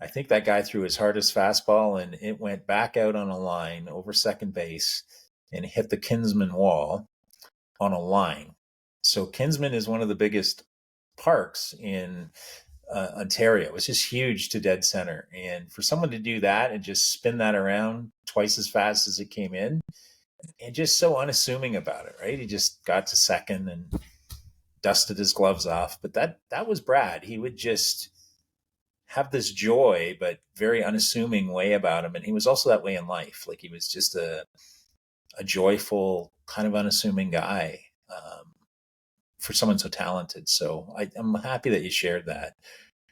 I think that guy threw his hardest fastball, and it went back out on a line over second base and hit the Kinsman wall on a line. So Kinsman is one of the biggest parks in Ontario. It's just huge to dead center. And for someone to do that and just spin that around twice as fast as it came in, and just so unassuming about it, right? He just got to second and dusted his gloves off. But that was Brad. He would just have this joy, but very unassuming way about him. And he was also that way in life. Like, he was just a joyful, kind of unassuming guy, for someone so talented. So I'm happy that you shared that,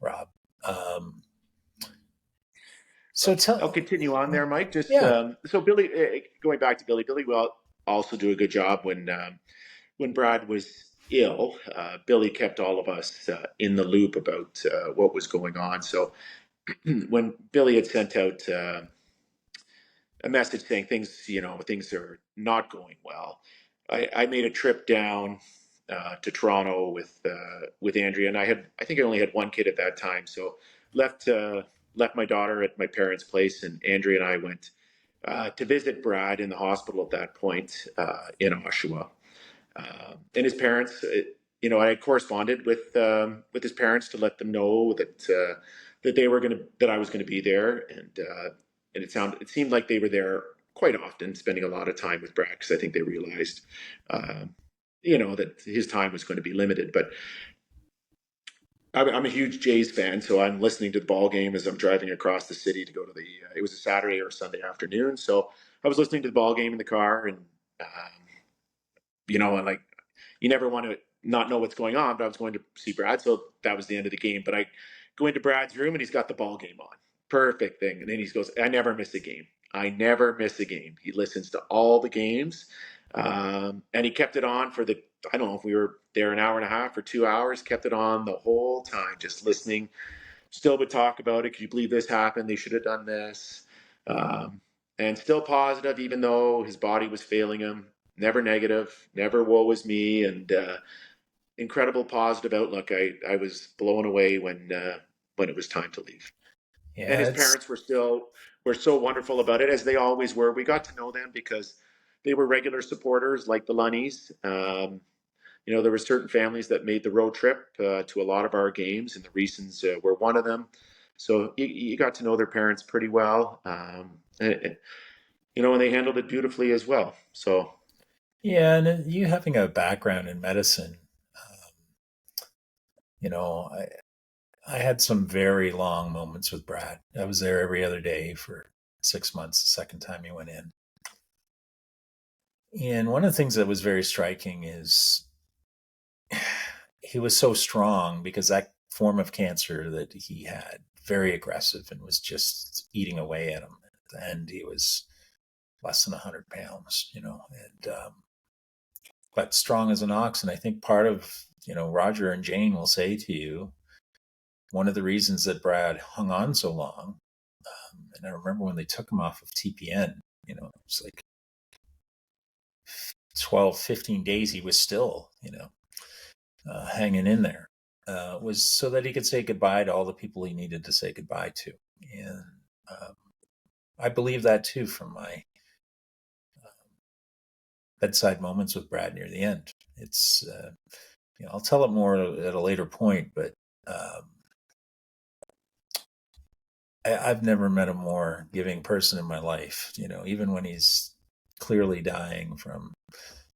Rob. I'll continue on there, Mike. Just Yeah. So Billy, going back to Billy, will also do a good job when Brad was ill. Billy kept all of us in the loop about what was going on. So when Billy had sent out a message saying things are not going well, I made a trip down to Toronto with Andrea, and I think I only had one kid at that time, so left left my daughter at my parents' place, and Andrea and I went to visit Brad in the hospital at that point in Oshawa. And his parents, I had corresponded with his parents to let them know that they were that I was going to be there, and it seemed like they were there quite often, spending a lot of time with Brad, because I think they realized, that his time was going to be limited. But I'm a huge Jays fan, so I'm listening to the ball game as I'm driving across the city to go to it was a Saturday or Sunday afternoon. So I was listening to the ball game in the car, and, and like, you never want to not know what's going on, but I was going to see Brad. So that was the end of the game. But I go into Brad's room and he's got the ball game on. Perfect thing. And then he goes, I never miss a game. I never miss a game. He listens to all the games. And he kept it on for I don't know if we were there an hour and a half or 2 hours, kept it on the whole time, just listening. Still would talk about it. Could you believe this happened? They should have done this. And still positive, even though his body was failing him. Never negative, never woe is me, and incredible positive outlook. I was blown away when it was time to leave. Yeah, and his parents were so wonderful about it, as they always were. We got to know them because they were regular supporters, like the Lunnies. There were certain families that made the road trip to a lot of our games, and the Reasons were one of them. So you got to know their parents pretty well, and they handled it beautifully as well. So. Yeah, and you having a background in medicine, I had some very long moments with Brad. I was there every other day for 6 months, the second time he went in. And one of the things that was very striking is he was so strong, because that form of cancer that he had, very aggressive, and was just eating away at him. And he was less than 100 pounds, and but strong as an ox. And I think part of, Roger and Jane will say to you, one of the reasons that Brad hung on so long, and I remember when they took him off of TPN, it was like 12, 15 days he was still, hanging in there, was so that he could say goodbye to all the people he needed to say goodbye to. And I believe that too from my bedside moments with Brad near the end. It's, I'll tell it more at a later point, but I've never met a more giving person in my life, even when he's clearly dying from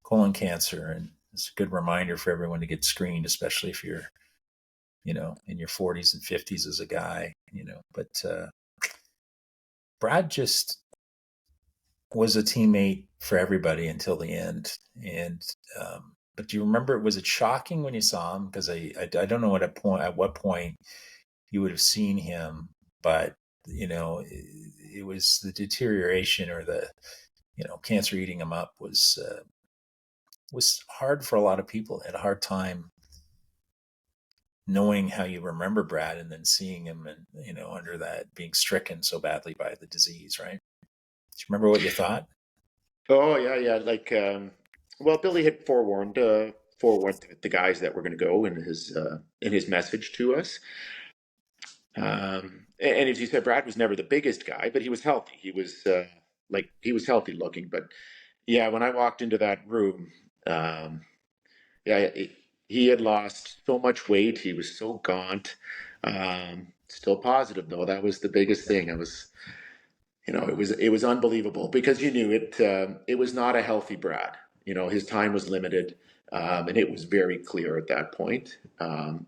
colon cancer. And it's a good reminder for everyone to get screened, especially if you're, in your 40s and 50s as a guy, but Brad just was a teammate for everybody until the end. And, but do you remember, was it shocking when you saw him? Because I don't know at what point you would have seen him, but it was the deterioration, or the cancer eating him up, was hard for a lot of people. Had a hard time knowing how you remember Brad, and then seeing him, and under that, being stricken so badly by the disease, right? Do you remember what you thought? Oh yeah. Like, well, Billy had forewarned the guys that were going to go in his message to us. And as you said, Brad was never the biggest guy, but he was healthy. He was he was healthy looking. But yeah, when I walked into that room, he had lost so much weight. He was so gaunt. Still positive though. That was the biggest thing. It was unbelievable, because you knew it. It was not a healthy Brad. His time was limited, and it was very clear at that point. And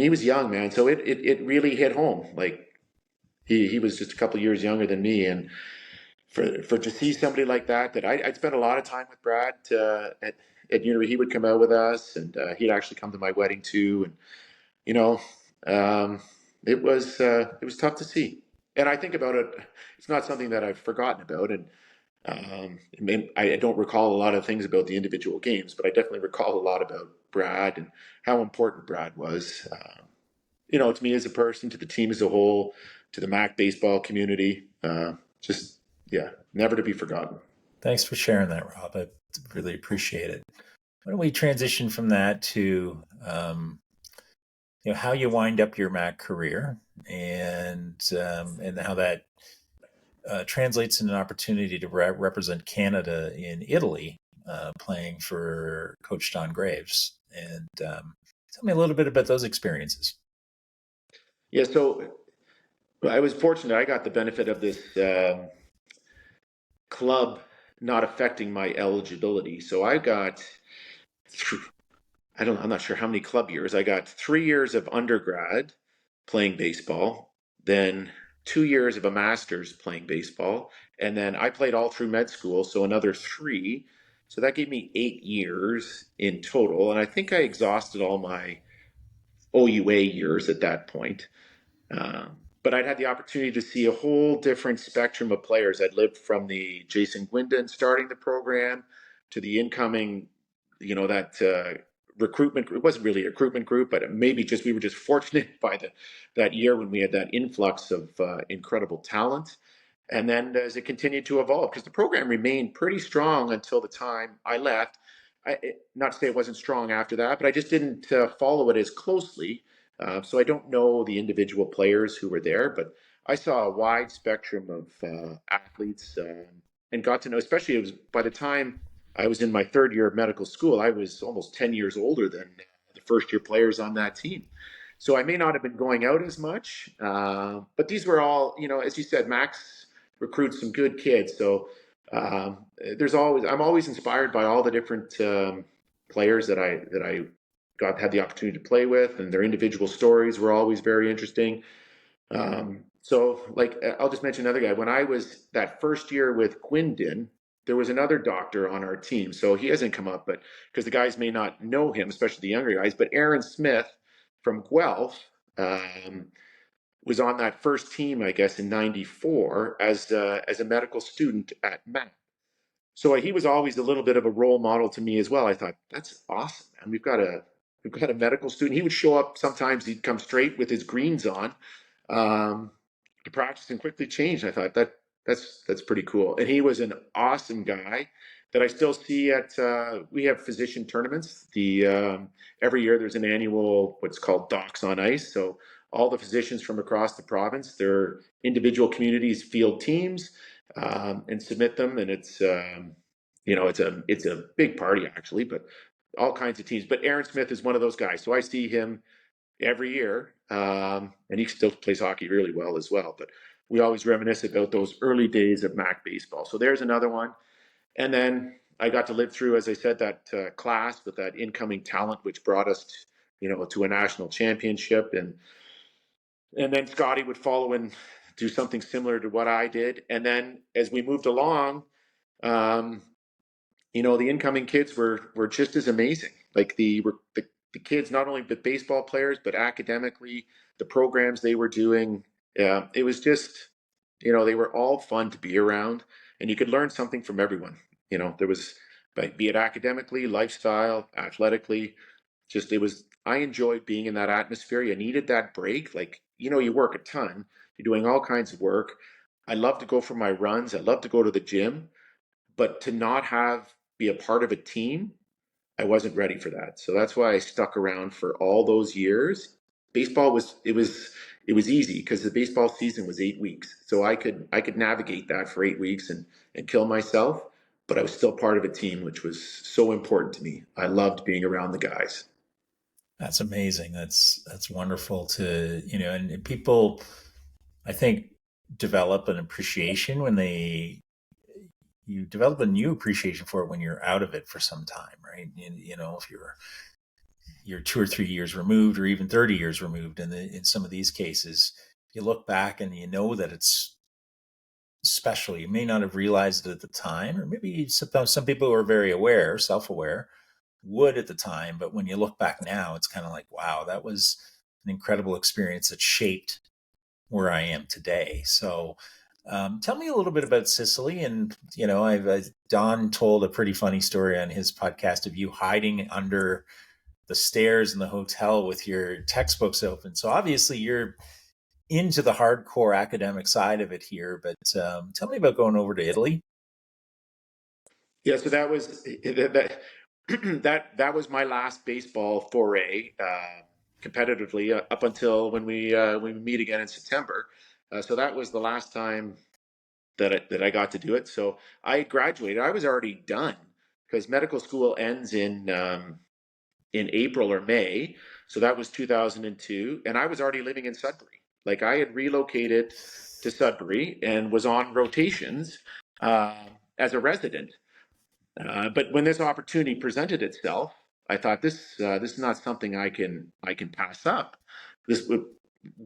he was young, man. So it really hit home. Like, he was just a couple years younger than me, and for to see somebody like that I'd spent a lot of time with Brad at university. He would come out with us, and he'd actually come to my wedding too. And it was tough to see. And I think about it. It's not something that I've forgotten about. And I don't recall a lot of things about the individual games, but I definitely recall a lot about Brad and how important Brad was. To me as a person, to the team as a whole, to the Mac baseball community. Just, yeah, never to be forgotten. Thanks for sharing that, Rob. I really appreciate it. Why don't we transition from that to how you wind up your Mac career, and how that translates in an opportunity to represent Canada in Italy, playing for Coach Don Graves. And tell me a little bit about those experiences. Yeah, so I was fortunate. I got the benefit of this club not affecting my eligibility. So I got, I'm not sure how many club years. I got 3 years of undergrad playing baseball, then 2 years of a master's playing baseball, and then I played all through med school, so another three. So that gave me 8 years in total, and I think I exhausted all my OUA years at that point. But I'd had the opportunity to see a whole different spectrum of players. I'd lived from the Jason Gwindon starting the program to the incoming, that recruitment group. It wasn't really a recruitment group, but maybe just we were just fortunate by that year when we had that influx of incredible talent. And then as it continued to evolve, because the program remained pretty strong until the time I left. Not to say it wasn't strong after that, but I just didn't follow it as closely. So I don't know the individual players who were there, but I saw a wide spectrum of athletes and got to know, especially it was by the time I was in my third year of medical school, I was almost 10 years older than the first year players on that team. So I may not have been going out as much, but these were all, as you said, Max recruits some good kids. So I'm always inspired by all the different players that I had the opportunity to play with, and their individual stories were always very interesting. So, like, I'll just mention another guy. When I was that first year with Gwindon, there was another doctor on our team. So he hasn't come up, but because the guys may not know him, especially the younger guys. But Aaron Smith from Guelph was on that first team, I guess, in '94 as a medical student at Mac. So he was always a little bit of a role model to me as well. I thought, that's awesome, man. We've got a medical student. He would show up sometimes. He'd come straight with his greens on to practice and quickly change. I thought that's pretty cool. And he was an awesome guy that I still see at. We have physician tournaments. Every year there's an annual what's called Docs on Ice. So all the physicians from across the province, their individual communities field teams and submit them, and it's it's a big party actually, but all kinds of teams. But Aaron Smith is one of those guys, so I see him every year, and he still plays hockey really well as well. But we always reminisce about those early days of Mac baseball. So there's another one, and then I got to live through, as I said, that class with that incoming talent, which brought us, to a national championship, and then Scotty would follow and do something similar to what I did. And then as we moved along, um, the incoming kids were just as amazing. Like the kids, not only the baseball players, but academically, the programs they were doing. It was just, they were all fun to be around, and you could learn something from everyone. There was, be it academically, lifestyle, athletically, just it was. I enjoyed being in that atmosphere. You needed that break. Like, you work a ton. You're doing all kinds of work. I love to go for my runs. I love to go to the gym, but to not be a part of a team, I wasn't ready for that. So that's why I stuck around for all those years. Baseball was easy because the baseball season was 8 weeks. So I could navigate that for 8 weeks and kill myself, but I was still part of a team, which was so important to me. I loved being around the guys. That's amazing. That's wonderful to, and people, I think, develop an appreciation you develop a new appreciation for it when you're out of it for some time, right? If you're 2 or 3 years removed, or even 30 years removed, and in some of these cases, you look back and you know that it's special. You may not have realized it at the time, or maybe some people who are very aware, self-aware, would at the time, but when you look back now, it's kind of like, wow, that was an incredible experience that shaped where I am today. So tell me a little bit about Sicily. And, Don told a pretty funny story on his podcast of you hiding under the stairs in the hotel with your textbooks open. So obviously you're into the hardcore academic side of it here, but tell me about going over to Italy. Yeah, so that was that that was my last baseball foray. competitively up until when we meet again in September. So that was the last time that I got to do it. So I graduated. I was already done because medical school ends in April or May. So that was 2002, and I was already living in Sudbury. Like I had relocated to Sudbury and was on rotations uh, as a resident. But when this opportunity presented itself, I thought this is not something I can pass up. This would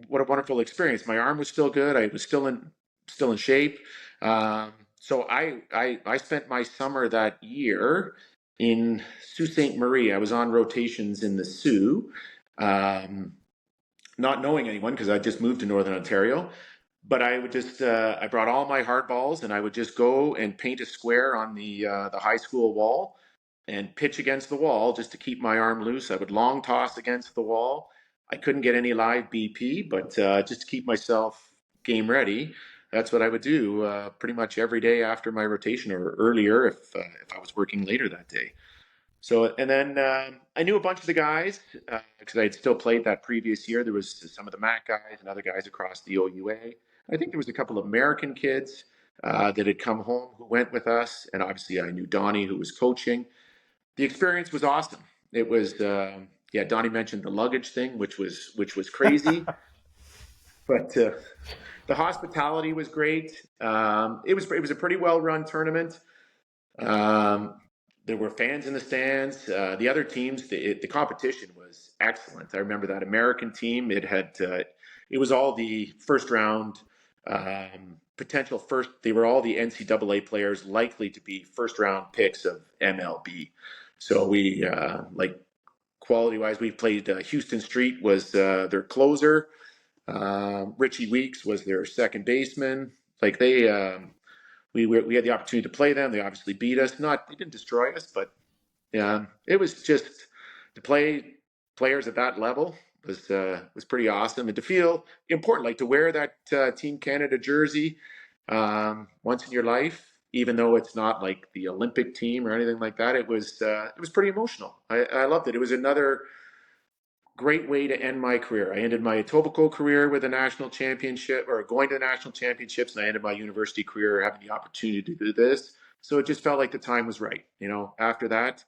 What a wonderful experience. My arm was still good. I was still in shape. So I spent my summer that year in Sault Ste. Marie. I was on rotations in the Sioux, um, not knowing anyone because I just moved to Northern Ontario. But I would just I brought all my hard balls and I would just go and paint a square on the high school wall and pitch against the wall just to keep my arm loose. I would long toss against the wall. I couldn't get any live BP, but just to keep myself game ready, that's what I would do pretty much every day after my rotation or earlier if I was working later that day. So, and then I knew a bunch of the guys because I had still played that previous year. There was some of the MAC guys and other guys across the OUA. I think there was a couple of American kids that had come home who went with us, and obviously I knew Donnie who was coaching. The experience was awesome. It was yeah. Donnie mentioned the luggage thing, which was crazy, but the hospitality was great. It was a pretty well run tournament. Um, there were fans in the stands. The other teams, the competition was excellent. I remember that American team. It was all the first round potential first. They were all the NCAA players likely to be first round picks of MLB. So we like quality wise, we played Houston Street was their closer. Richie Weeks was their second baseman. Like we had the opportunity to play them. They obviously beat us. They didn't destroy us, but yeah, it was just to play players at that level was pretty awesome, and to feel important, like to wear that Team Canada jersey once in your life, even though it's not like the Olympic team or anything like that. It was pretty emotional. I loved it. It was another great way to end my career. I ended my Etobicoke career with a national championship or going to the national championships, and I ended my university career having the opportunity to do this. So it just felt like the time was right. After that,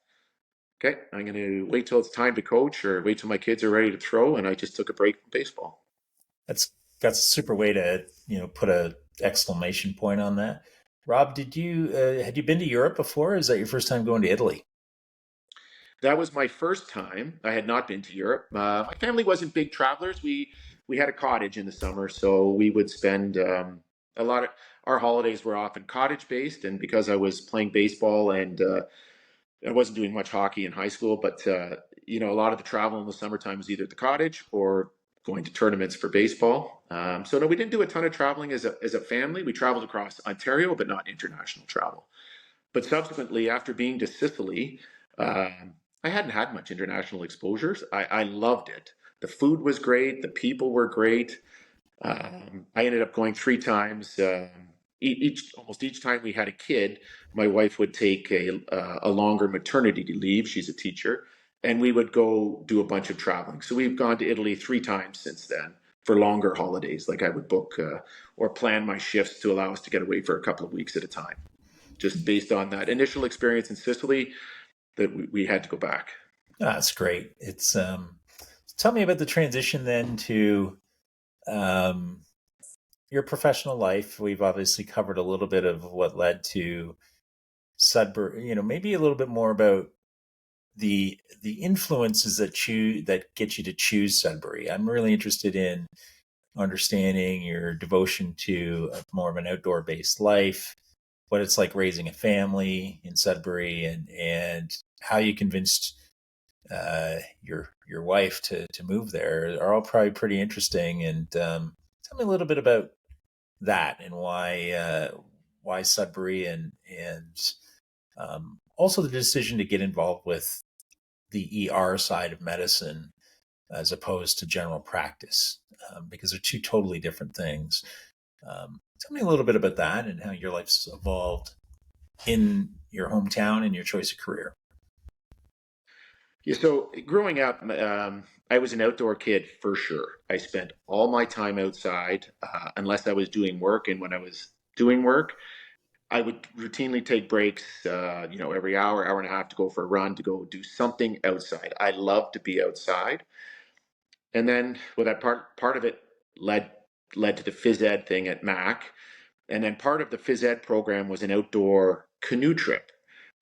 okay, I'm going to wait till it's time to coach or wait till my kids are ready to throw. And I just took a break from baseball. That's a super way to put a exclamation point on that. Rob, had you been to Europe before? Or is that your first time going to Italy? That was my first time. I had not been to Europe. My family wasn't big travelers. We had a cottage in the summer, so we would spend a lot of our holidays were often cottage based. And because I was playing baseball and I wasn't doing much hockey in high school, but a lot of the travel in the summertime was either at the cottage or going to tournaments for baseball. So no, we didn't do a ton of traveling as a family. We traveled across Ontario, but not international travel. But subsequently, after being to Sicily, I hadn't had much international exposures. I loved it. The food was great. The people were great. I ended up going 3 times. Almost each time we had a kid, my wife would take a longer maternity leave. She's a teacher, and we would go do a bunch of traveling. So we've gone to Italy 3 times since then for longer holidays. Like I would book or plan my shifts to allow us to get away for a couple of weeks at a time, just based on that initial experience in Sicily that we had to go back. That's great. It's tell me about the transition then to um, your professional life. We've obviously covered a little bit of what led to Sudbury. Maybe a little bit more about the influences that get you to choose Sudbury. I'm really interested in understanding your devotion to more of an outdoor based life, what it's like raising a family in Sudbury, and how you convinced your wife to move there are all probably pretty interesting. And tell me a little bit about that and why Sudbury and also the decision to get involved with the ER side of medicine as opposed to general practice, because they're two totally different things. Tell me a little bit about that and how your life's evolved in your hometown and your choice of career. Yeah, so growing up, I was an outdoor kid for sure. I spent all my time outside, unless I was doing work. And when I was doing work, I would routinely take breaks, every hour, hour and a half to go for a run, to go do something outside. I love to be outside. And then, well, that part of it led to the phys ed thing at Mac. And then part of the phys ed program was an outdoor canoe trip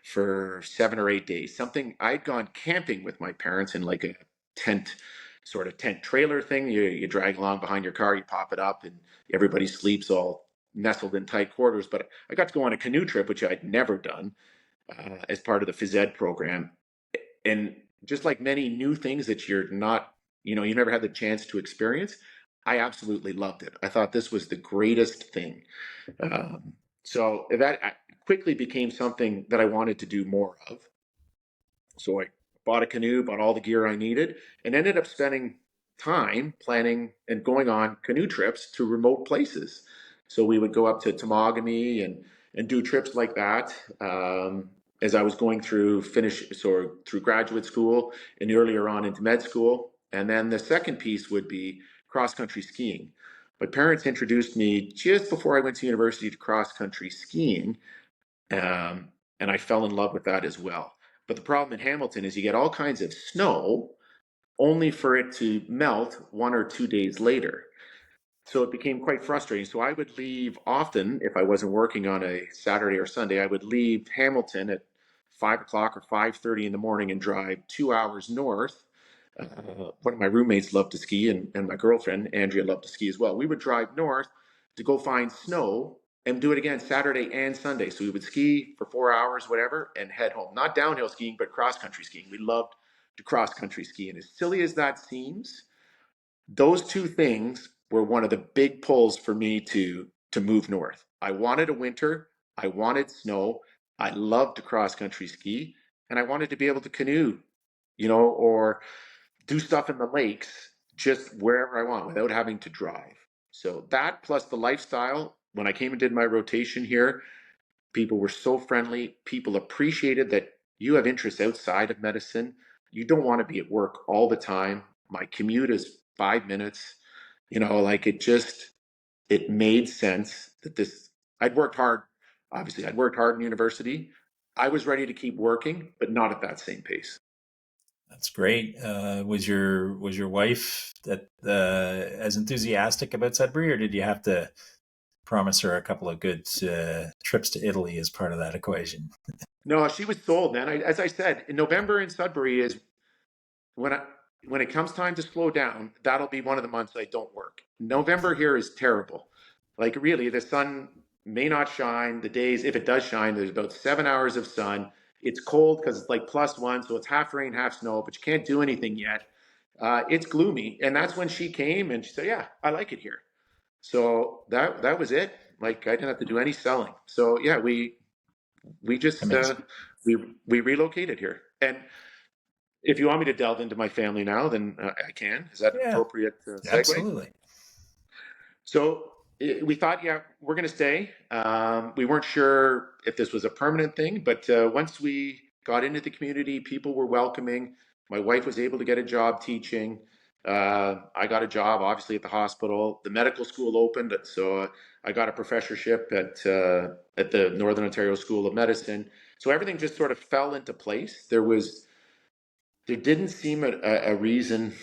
for 7 or 8 days. Something I'd gone camping with my parents in like a tent, sort of tent trailer thing. You drag along behind your car, you pop it up, and everybody sleeps all nestled in tight quarters. But I got to go on a canoe trip, which I'd never done as part of the phys ed program. And just like many new things that you're not, you never had the chance to experience, I absolutely loved it. I thought this was the greatest thing. So that quickly became something that I wanted to do more of. So I bought a canoe, bought all the gear I needed, and ended up spending time planning and going on canoe trips to remote places. So we would go up to Temagami and do trips like that. As I was going through through graduate school and earlier on into med school. And then the second piece would be cross country skiing. My parents introduced me just before I went to university to cross country skiing, and I fell in love with that as well. But the problem in Hamilton is you get all kinds of snow only for it to melt 1 or 2 days later. So it became quite frustrating. So I would leave often, if I wasn't working on a Saturday or Sunday, I would leave Hamilton at 5 o'clock or 5:30 in the morning and drive 2 hours north. One of my roommates loved to ski, and my girlfriend, Andrea, loved to ski as well. We would drive north to go find snow and do it again Saturday and Sunday. So we would ski for 4 hours, whatever, and head home. Not downhill skiing, but cross country skiing. We loved to cross country ski. And as silly as that seems, those two things were one of the big pulls for me to move north. I wanted a winter, I wanted snow, I loved to cross country ski, and I wanted to be able to canoe, or do stuff in the lakes just wherever I want without having to drive. So that plus the lifestyle, when I came and did my rotation here, people were so friendly. People appreciated that you have interests outside of medicine. You don't want to be at work all the time. My commute is 5 minutes. It made sense that I'd worked hard. Obviously, I'd worked hard in university. I was ready to keep working, but not at that same pace. That's great. Was your wife that as enthusiastic about Sudbury, or did you have to promise her a couple of good trips to Italy as part of that equation? No, she was sold, man. As I said, in November in Sudbury is when I when it comes time to slow down. That'll be one of the months I don't work. November here is terrible. Like really, the sun may not shine. The days, if it does shine, there's about 7 hours of sun. It's cold because it's like +1, so it's half rain, half snow, but you can't do anything yet. It's gloomy, and that's when she came and she said, "Yeah, I like it here." So that was it. Like I didn't have to do any selling. So yeah, we just we relocated here. And if you want me to delve into my family now, then I can. Is that an Yeah, appropriate segue? absolutely. So we thought, yeah, we're going to stay. We weren't sure if this was a permanent thing, but once we got into the community, people were welcoming. My wife was able to get a job teaching. I got a job, obviously, at the hospital. The medical school opened, so I got a professorship at the Northern Ontario School of Medicine. So everything just sort of fell into place. There didn't seem a reason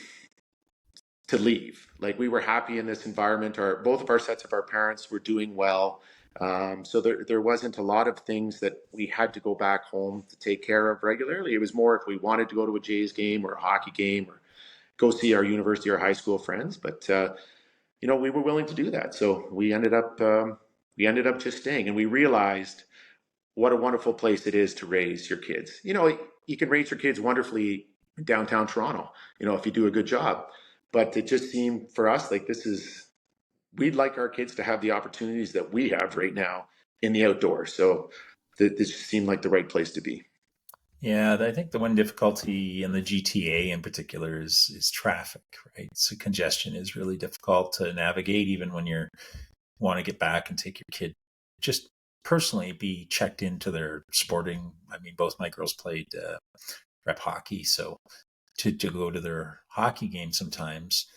to leave. Like we were happy in this environment. Both of our sets of our parents were doing well. So there wasn't a lot of things that we had to go back home to take care of regularly. It was more if we wanted to go to a Jays game or a hockey game or go see our university or high school friends. But we were willing to do that. So we ended up just staying, and we realized what a wonderful place it is to raise your kids. You can raise your kids wonderfully in downtown Toronto, if you do a good job. But it just seemed for us like we'd like our kids to have the opportunities that we have right now in the outdoors. So this just seemed like the right place to be. Yeah, I think the one difficulty in the GTA in particular is traffic, right? So congestion is really difficult to navigate, even when you want to get back and take your kid just personally be checked into their sporting. I mean, both my girls played rep hockey, so to go to their hockey game sometimes,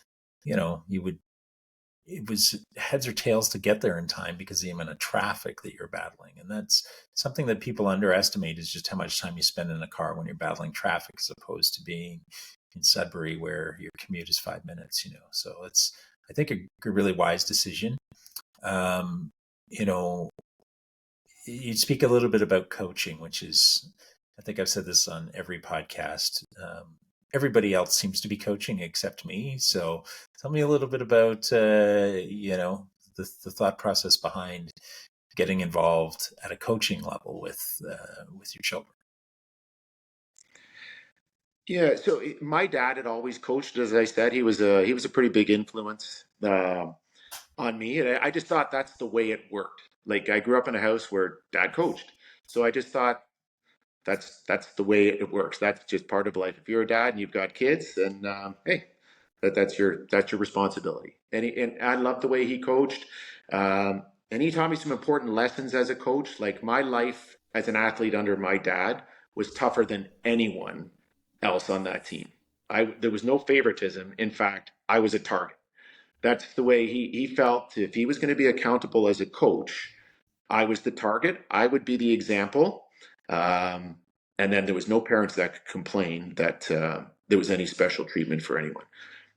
it was heads or tails to get there in time because of the amount of traffic that you're battling. And that's something that people underestimate, is just how much time you spend in a car when you're battling traffic, as opposed to being in Sudbury where your commute is 5 minutes, So it's, I think, a really wise decision. Um, you know, you speak a little bit about coaching, which is, I think I've said this on every podcast. Everybody else seems to be coaching except me. So tell me a little bit about, the thought process behind getting involved at a coaching level with your children. Yeah, so my dad had always coached. As I said, he was a pretty big influence on me, and I just thought that's the way it worked. Like, I grew up in a house where dad coached, so I just thought that's the way it works. That's just part of life. If you're a dad and you've got kids, then hey, that's your responsibility. And I love the way he coached, and he taught me some important lessons as a coach. Like, my life as an athlete under my dad was tougher than anyone else on that team. There was no favoritism. In fact, I was a target. That's the way he felt. If he was going to be accountable as a coach, I was the target. I would be the example. Um, and then there was no parents that could complain that there was any special treatment for anyone.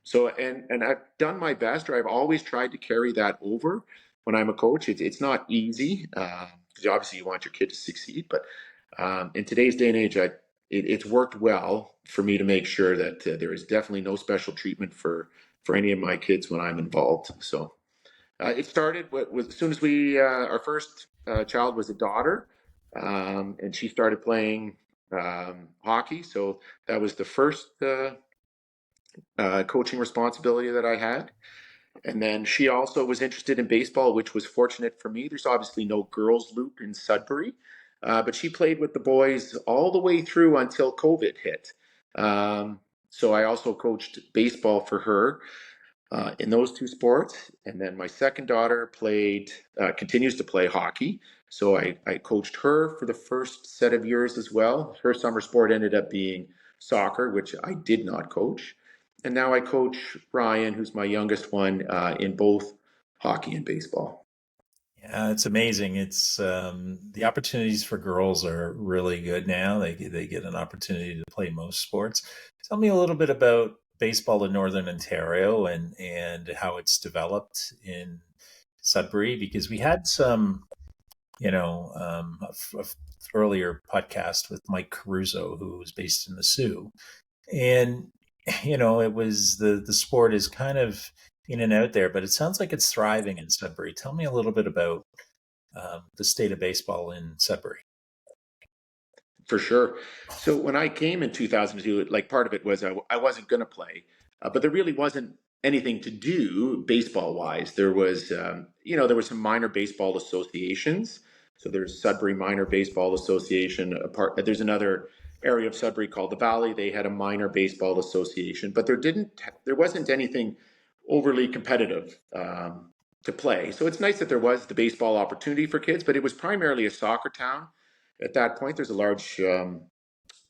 So, and I've done my best, or I've always tried to carry that over when I'm a coach. It's not easy, because obviously you want your kid to succeed, but in today's day and age, it's worked well for me to make sure that there is definitely no special treatment for any of my kids when I'm involved. So it started with as soon as our first child was a daughter, and she started playing hockey. So that was the first coaching responsibility that I had. And then she also was interested in baseball, which was fortunate for me. There's obviously no girls' loop in Sudbury, but she played with the boys all the way through until COVID hit. So I also coached baseball for her in those two sports. And then my second daughter continues to play hockey. So I coached her for the first set of years as well. Her summer sport ended up being soccer, which I did not coach. And now I coach Ryan, who's my youngest one, in both hockey and baseball. Yeah, it's amazing. It's the opportunities for girls are really good now. They get an opportunity to play most sports. Tell me a little bit about baseball in Northern Ontario and how it's developed in Sudbury, because we had some, earlier podcast with Mike Caruso, who was based in the Sioux, and it was the sport is kind of in and out there, but it sounds like it's thriving in Sudbury. Tell me a little bit about the state of baseball in Sudbury. For sure. So when I came in 2002, like, part of it was I wasn't going to play, but there really wasn't anything to do baseball wise. There was, there were some minor baseball associations. So there's Sudbury Minor Baseball Association. There's another area of Sudbury called the Valley. They had a minor baseball association, but there wasn't anything overly competitive to play. So it's nice that there was the baseball opportunity for kids, but it was primarily a soccer town. At that point, there's a large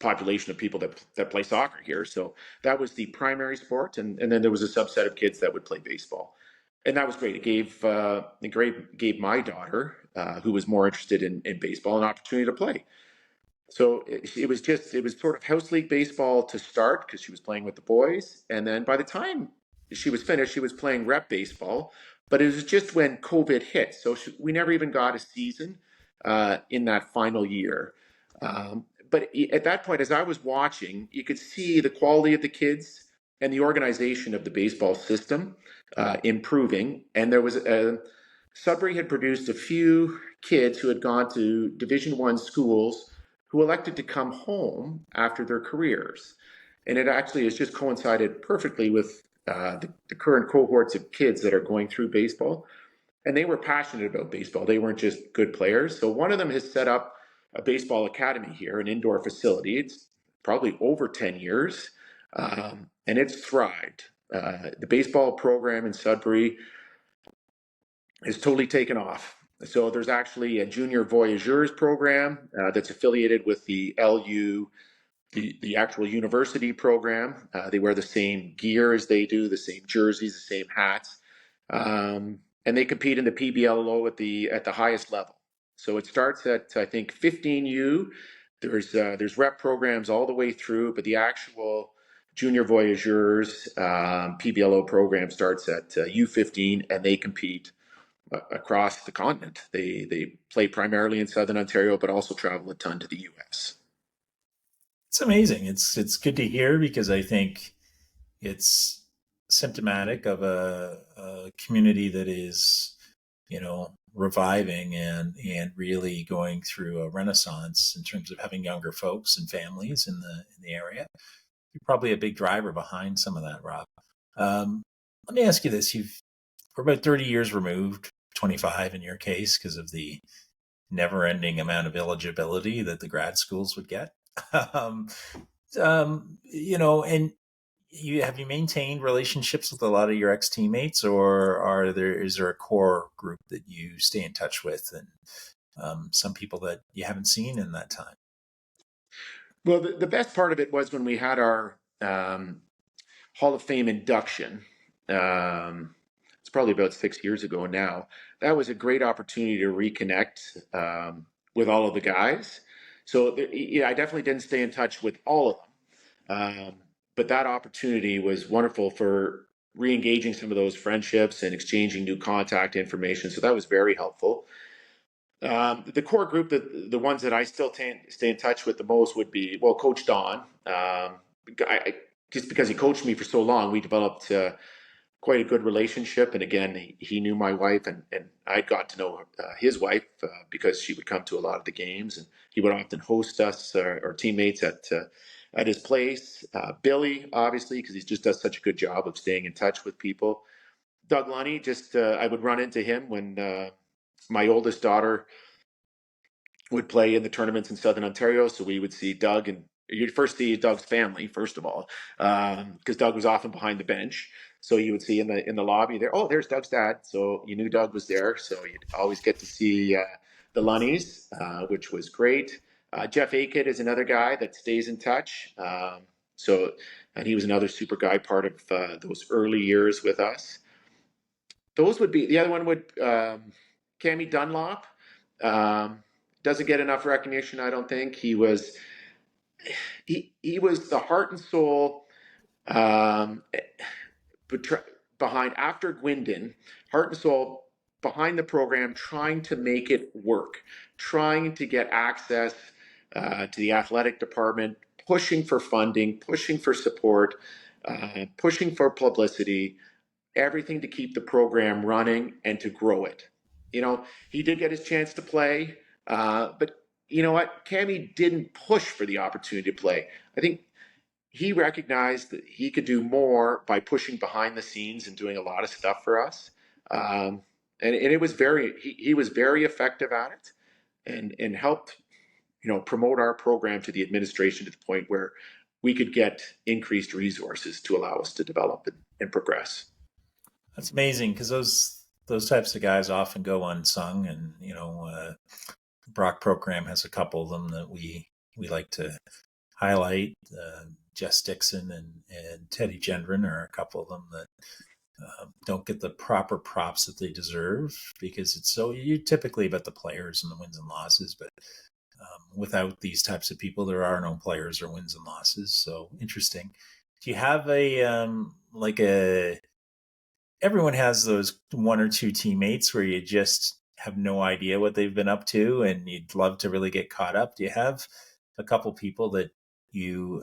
population of people that play soccer here. So that was the primary sport. And then there was a subset of kids that would play baseball. And that was great. It gave my daughter, who was more interested in baseball, an opportunity to play. So it was sort of house league baseball to start, because she was playing with the boys. And then by the time she was finished, she was playing rep baseball. But it was just when COVID hit. So we never even got a season in that final year. But at that point, as I was watching, you could see the quality of the kids and the organization of the baseball system improving. And Sudbury had produced a few kids who had gone to Division I schools who elected to come home after their careers. And it actually has just coincided perfectly with the current cohorts of kids that are going through baseball. And they were passionate about baseball. They weren't just good players. So one of them has set up a baseball academy here, an indoor facility. It's probably over 10 years, and it's thrived. The baseball program in Sudbury has totally taken off. So there's actually a junior voyageurs program that's affiliated with the LU the actual university program. They wear the same gear as they do, the same jerseys, the same hats, and they compete in the PBLO at the highest level. So it starts at I think 15U. There's rep programs all the way through, but the actual junior voyageurs PBLO program starts at U15, and they compete across the continent. They play primarily in Southern Ontario, but also travel a ton to the U.S. It's amazing. It's good to hear because I think it's symptomatic of a community that is, reviving and really going through a renaissance in terms of having younger folks and families in the area. You're probably a big driver behind some of that, Rob. Let me ask you this: we're about 30 years removed, 25 in your case, because of the never-ending amount of eligibility that the grad schools would get. And have you maintained relationships with a lot of your ex-teammates, or is there a core group that you stay in touch with, and some people that you haven't seen in that time? Well, the best part of it was when we had our Hall of Fame induction. It's probably about 6 years ago now. That was a great opportunity to reconnect with all of the guys. So yeah, I definitely didn't stay in touch with all of them. But that opportunity was wonderful for re-engaging some of those friendships and exchanging new contact information. So that was very helpful. The core group, the ones that I still stay in touch with the most would be, well, Coach Don. Just because he coached me for so long, we developed quite a good relationship. And again, he knew my wife, and I got to know his wife because she would come to a lot of the games, and he would often host us, our teammates, at his place. Billy, obviously, because he just does such a good job of staying in touch with people. Doug Lunny, I would run into him when my oldest daughter would play in the tournaments in Southern Ontario. So we would see Doug, and you'd first see Doug's family, first of all, because Doug was often behind the bench. So you would see in the lobby there, oh, there's Doug's dad. So you knew Doug was there. So you'd always get to see the Lunnies, which was great. Jeff Aikett is another guy that stays in touch. And he was another super guy, part of those early years with us. Those would be, the other one would, Cammy Dunlop. Doesn't get enough recognition, I don't think. He was the heart and soul behind, after Gwendon, heart and soul behind the program, trying to make it work, trying to get access to the athletic department, pushing for funding, pushing for support, pushing for publicity, everything to keep the program running and to grow it. He did get his chance to play, but you know what? Cammy didn't push for the opportunity to play. I think he recognized that he could do more by pushing behind the scenes and doing a lot of stuff for us. And it was he was very effective at it, and helped, promote our program to the administration to the point where we could get increased resources to allow us to develop and progress. That's amazing, because those types of guys often go unsung, and Brock program has a couple of them that we like to highlight. Jess Dixon and Teddy Gendron are a couple of them that don't get the proper props that they deserve, because it's you typically about the players and the wins and losses, but without these types of people, there are no players or wins and losses. So interesting. Do you have everyone has those one or two teammates where you just have no idea what they've been up to and you'd love to really get caught up? Do you have a couple people that you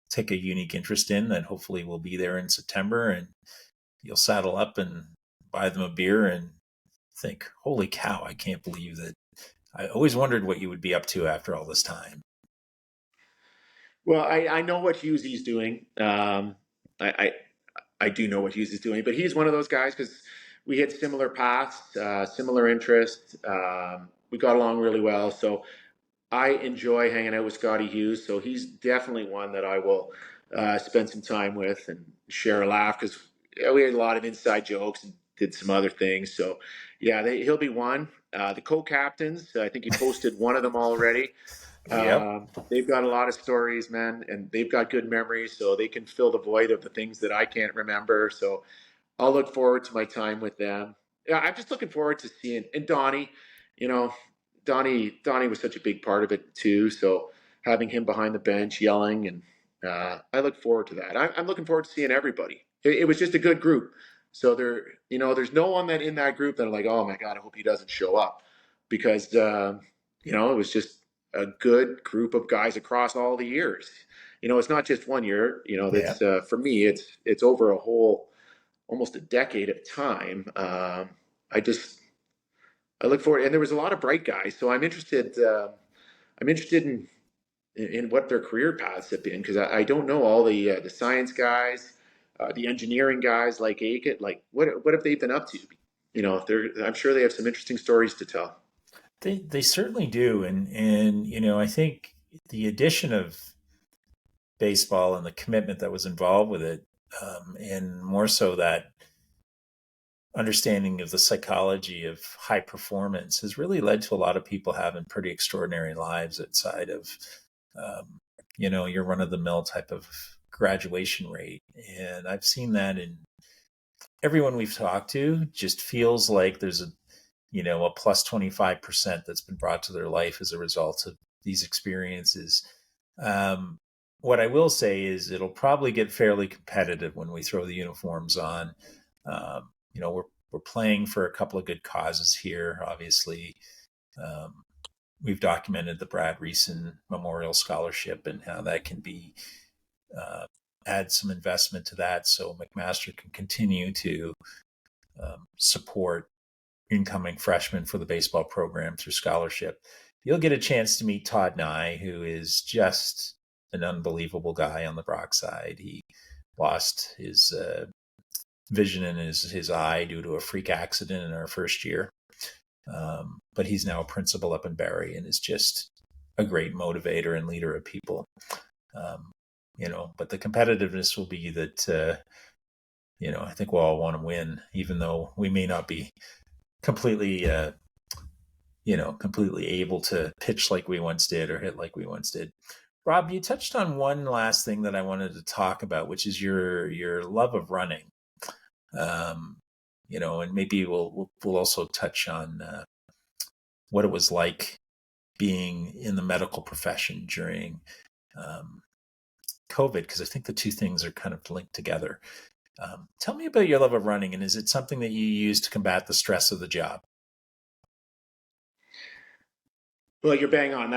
take a unique interest in that hopefully will be there in September, and you'll saddle up and buy them a beer and think, holy cow, I can't believe that. I always wondered what you would be up to after all this time. Well, I know what Hughesy's doing. I do know what Hughes doing, but he's one of those guys, because we had similar paths, similar interests. We got along really well. So I enjoy hanging out with Scotty Hughes. So he's definitely one that I will spend some time with and share a laugh, because we had a lot of inside jokes and did some other things. So yeah, he'll be one. The co-captains, I think you posted one of them already. Yep. They've got a lot of stories, man, and they've got good memories, so they can fill the void of the things that I can't remember. So I'll look forward to my time with them. Yeah, I'm just looking forward to seeing and Donnie. You know, Donnie was such a big part of it too. So having him behind the bench yelling, and I look forward to that. I'm looking forward to seeing everybody. It was just a good group. So there's no one that in that group that I'm like, oh my god, I hope he doesn't show up, because it was just a good group of guys across all the years. It's not just one year. Yeah. That's for me. It's over a whole almost a decade of time. I just I look forward, and there was a lot of bright guys. So I'm interested. I'm interested in what their career paths have been, because I don't know all the science guys, the engineering guys like Aiken. Like what have they been up to? If I'm sure they have some interesting stories to tell. They certainly do, and I think the addition of baseball and the commitment that was involved with it, and more so that understanding of the psychology of high performance, has really led to a lot of people having pretty extraordinary lives outside of your run of the mill type of graduation rate. And I've seen that in everyone we've talked to. Just feels like there's a plus 25% that's been brought to their life as a result of these experiences. Um, what I will say is it'll probably get fairly competitive when we throw the uniforms on. We're playing for a couple of good causes here. Obviously, we've documented the Brad Reason Memorial Scholarship and how that can be add some investment to that, so McMaster can continue to support incoming freshmen for the baseball program through scholarship. You'll get a chance to meet Todd Nye, who is just an unbelievable guy on the Brock side. He lost his vision in his eye due to a freak accident in our first year. But he's now a principal up in Barrie and is just a great motivator and leader of people. But the competitiveness will be that, I think we'll all want to win, even though we may not be completely able to pitch like we once did or hit like we once did. Rob, you touched on one last thing that I wanted to talk about, which is your love of running. And maybe we'll also touch on what it was like being in the medical profession during COVID, because I think the two things are kind of linked together. Tell me about your love of running, and is it something that you use to combat the stress of the job? Well, you're bang on.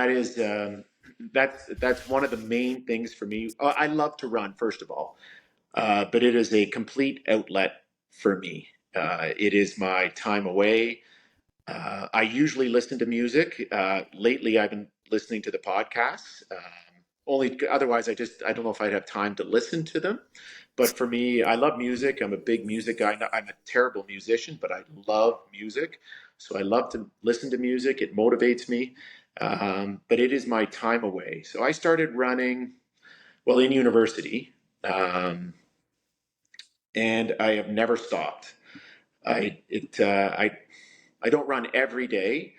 That's one of the main things for me. I love to run, first of all, but it is a complete outlet for me. It is my time away. I usually listen to music. Lately, I've been listening to the podcasts. Only otherwise, I don't know if I'd have time to listen to them. But for me, I love music. I'm a big music guy. I'm a terrible musician, but I love music. So I love to listen to music. It motivates me. But it is my time away. So I started running, well, in university, and I have never stopped. I it I don't run every day,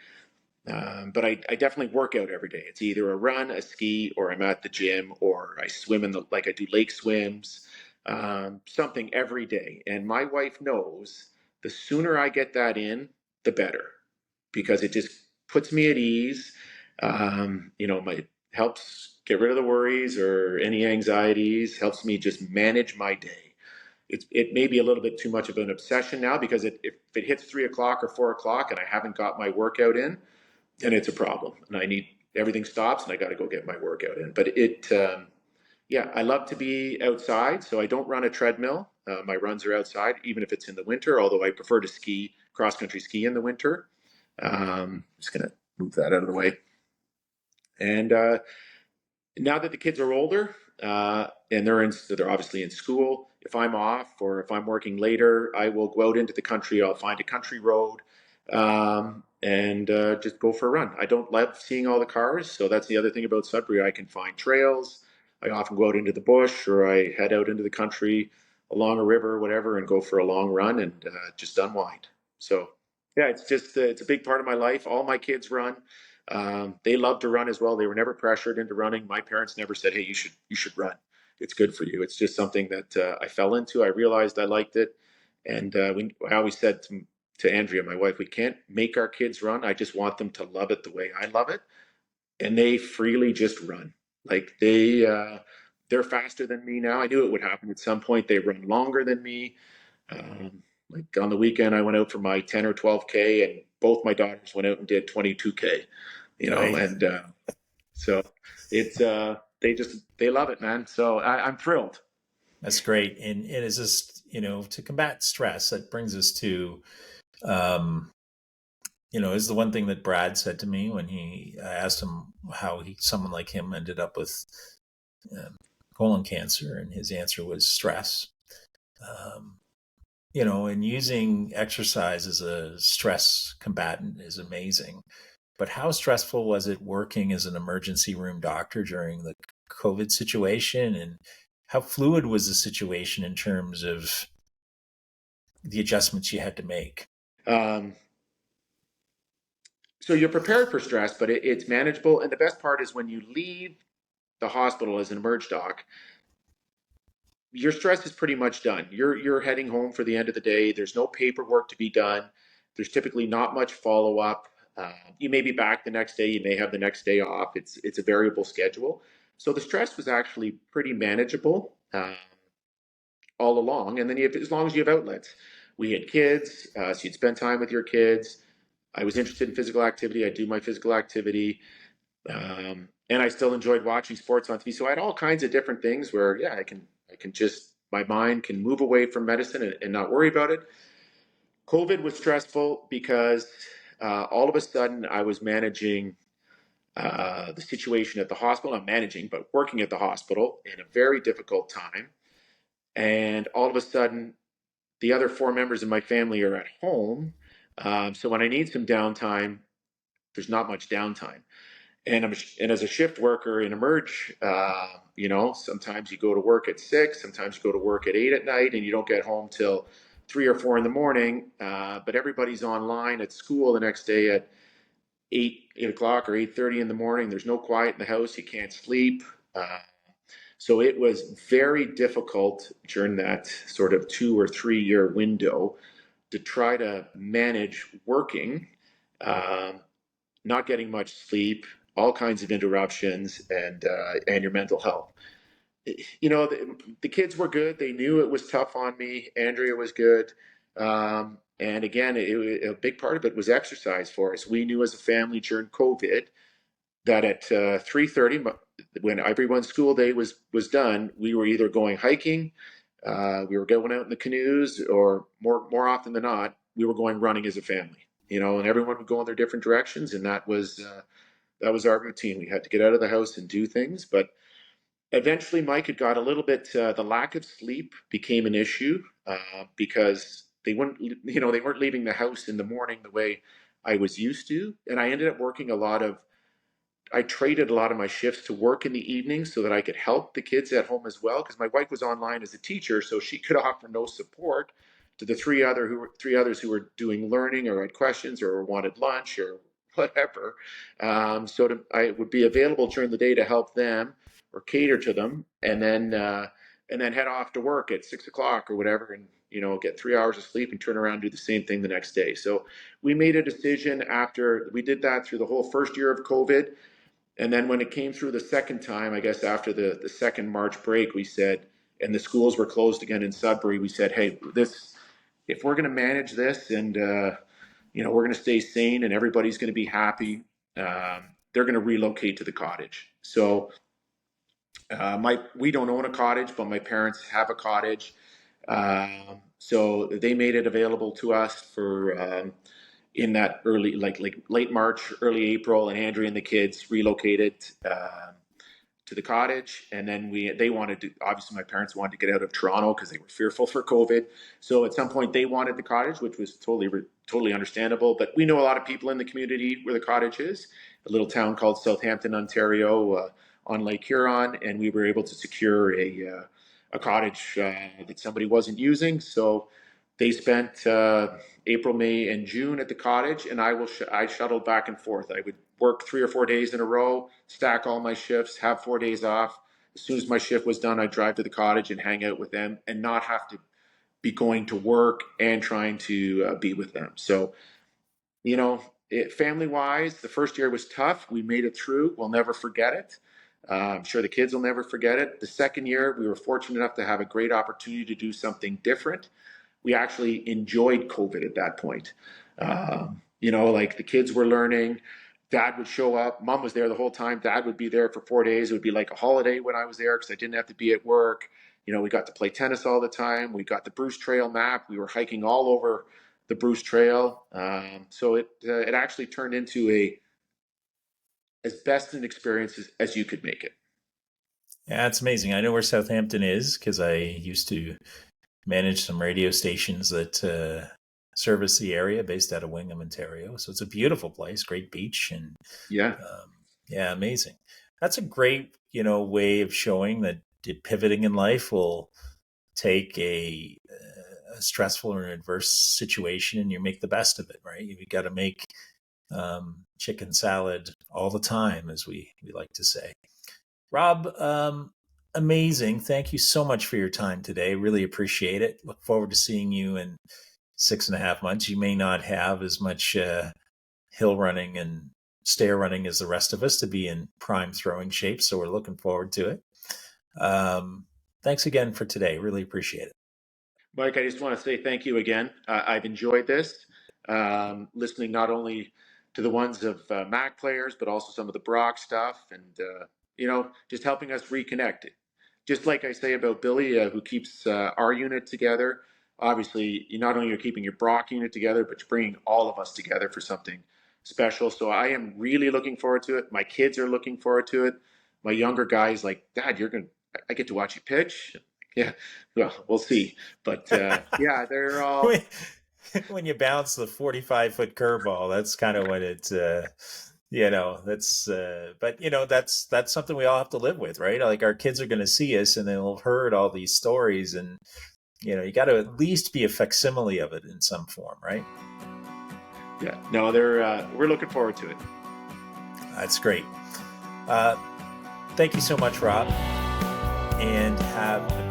but I definitely work out every day. It's either a run, a ski, or I'm at the gym, or I swim like I do lake swims, something every day. And my wife knows the sooner I get that in, the better, because it just puts me at ease. My helps get rid of the worries or any anxieties, helps me just manage my day. It may be a little bit too much of an obsession now, because if it hits 3 o'clock or 4 o'clock and I haven't got my workout in, then it's a problem, and everything stops, and I got to go get my workout in. But yeah, I love to be outside, so I don't run a treadmill. My runs are outside, even if it's in the winter. Although I prefer to cross country ski in the winter. Just gonna move that out of the way. And now that the kids are older, and they're obviously in school, if I'm off or if I'm working later, I will go out into the country. I'll find a country road, and just go for a run. I don't love seeing all the cars, so that's the other thing about Sudbury. I can find trails. I often go out into the bush, or I head out into the country along a river or whatever, and go for a long run and just unwind. So yeah, it's a big part of my life. All my kids run. They love to run as well. They were never pressured into running. My parents never said, "Hey, you should run. It's good for you." It's just something that I fell into. I realized I liked it, and I always said to Andrea, my wife, we can't make our kids run. I just want them to love it the way I love it, and they freely just run. Like they're faster than me now. I knew it would happen at some point. They run longer than me. Like on the weekend, I went out for my 10 or 12K, and both my daughters went out and did 22K. Right. And so it's they love it, man. So I'm thrilled. That's great. And it is just, to combat stress, that brings us to, um, is the one thing that Brad said to me when I asked him how someone like him ended up with colon cancer, and his answer was stress. And using exercise as a stress combatant is amazing. But how stressful was it working as an emergency room doctor during the COVID situation? And how fluid was the situation in terms of the adjustments you had to make? So you're prepared for stress, but it's manageable. And the best part is when you leave the hospital as an emerge doc, your stress is pretty much done. You're heading home for the end of the day. There's no paperwork to be done. There's typically not much follow up. You may be back the next day. You may have the next day off. It's a variable schedule. So the stress was actually pretty manageable all along. And then as long as you have outlets, we had kids, so you'd spend time with your kids. I was interested in physical activity. I do my physical activity. And I still enjoyed watching sports on TV. So I had all kinds of different things where, yeah, I can just, my mind can move away from medicine and not worry about it. COVID was stressful because all of a sudden I was managing the situation at the hospital. I'm managing, but working at the hospital in a very difficult time. And all of a sudden, the other 4 members of my family are at home. So when I need some downtime, there's not much downtime. And as a shift worker in Emerge, sometimes you go to work at 6, sometimes you go to work at 8 at night, and you don't get home till 3 or 4 in the morning. But everybody's online at school the next day at 8 o'clock or 8:30 in the morning. There's no quiet in the house. You can't sleep. So it was very difficult during that sort of 2 or 3 year window to try to manage working, not getting much sleep, all kinds of interruptions, and your mental health. The kids were good. They knew it was tough on me. Andrea was good. And again, a big part of it was exercise for us. We knew as a family during COVID that at 3:30, when everyone's school day was done, we were either going hiking, we were going out in the canoes, or more often than not, we were going running as a family. And everyone would go in their different directions, and that was our routine. We had to get out of the house and do things, but eventually, Mike, it got a little bit. The lack of sleep became an issue because they weren't leaving the house in the morning the way I was used to, and I ended up working I traded a lot of my shifts to work in the evenings so that I could help the kids at home as well, because my wife was online as a teacher, so she could offer no support to the three others who were doing learning or had questions or wanted lunch or whatever. I would be available during the day to help them or cater to them, and then head off to work at 6 o'clock or whatever, and get 3 hours of sleep and turn around and do the same thing the next day. So we made a decision after we did that through the whole first year of COVID. And then when it came through the second time, I guess after the second March break, we said, and the schools were closed again in Sudbury, we said, hey, if we're going to manage this and, we're going to stay sane and everybody's going to be happy, they're going to relocate to the cottage. So we don't own a cottage, but my parents have a cottage. So they made it available to us for in that early, like late March, early April, and Andrea and the kids relocated to the cottage. And then obviously my parents wanted to get out of Toronto because they were fearful for COVID. So at some point they wanted the cottage, which was totally understandable. But we know a lot of people in the community where the cottage is, a little town called Southampton, Ontario, on Lake Huron. And we were able to secure a cottage that somebody wasn't using. So they spent April, May, and June at the cottage, and I shuttled back and forth. I would work 3 or 4 days in a row, stack all my shifts, have 4 days off. As soon as my shift was done, I'd drive to the cottage and hang out with them and not have to be going to work and trying to be with them. So, family wise, the first year was tough. We made it through. We'll never forget it. I'm sure the kids will never forget it. The second year, we were fortunate enough to have a great opportunity to do something different. We actually enjoyed COVID at that point. Like the kids were learning. Dad would show up. Mom was there the whole time. Dad would be there for 4 days. It would be like a holiday when I was there because I didn't have to be at work. We got to play tennis all the time. We got the Bruce Trail map. We were hiking all over the Bruce Trail. So it actually turned into as best an experience as you could make it. Yeah, it's amazing. I know where Southampton is because I used to manage some radio stations that service the area based out of Wingham, Ontario. So it's a beautiful place, great beach. And yeah, amazing. That's a great, way of showing that pivoting in life will take a stressful or an adverse situation and you make the best of it, right? You've got to make chicken salad all the time, as we like to say. Rob, amazing. Thank you so much for your time today. Really appreciate it. Look forward to seeing you in 6.5 months. You may not have as much hill running and stair running as the rest of us to be in prime throwing shape, so we're looking forward to it. Thanks again for today. Really appreciate it. Mike, I just want to say thank you again. I've enjoyed this, listening not only to the ones of Mac players, but also some of the Brock stuff and, just helping us reconnect. Just like I say about Billy, who keeps our unit together. Obviously, not only you're keeping your Brock unit together, but you're bringing all of us together for something special. So I am really looking forward to it. My kids are looking forward to it. My younger guy is like, Dad, I get to watch you pitch. Yeah, well, we'll see. But yeah, they're all. When you bounce the 45-foot curveball, that's kind of when it's, that's something we all have to live with, right? Like our kids are going to see us and they'll have heard all these stories and, you got to at least be a facsimile of it in some form, right? Yeah, no, we're looking forward to it. That's great. Thank you so much, Rob, and have a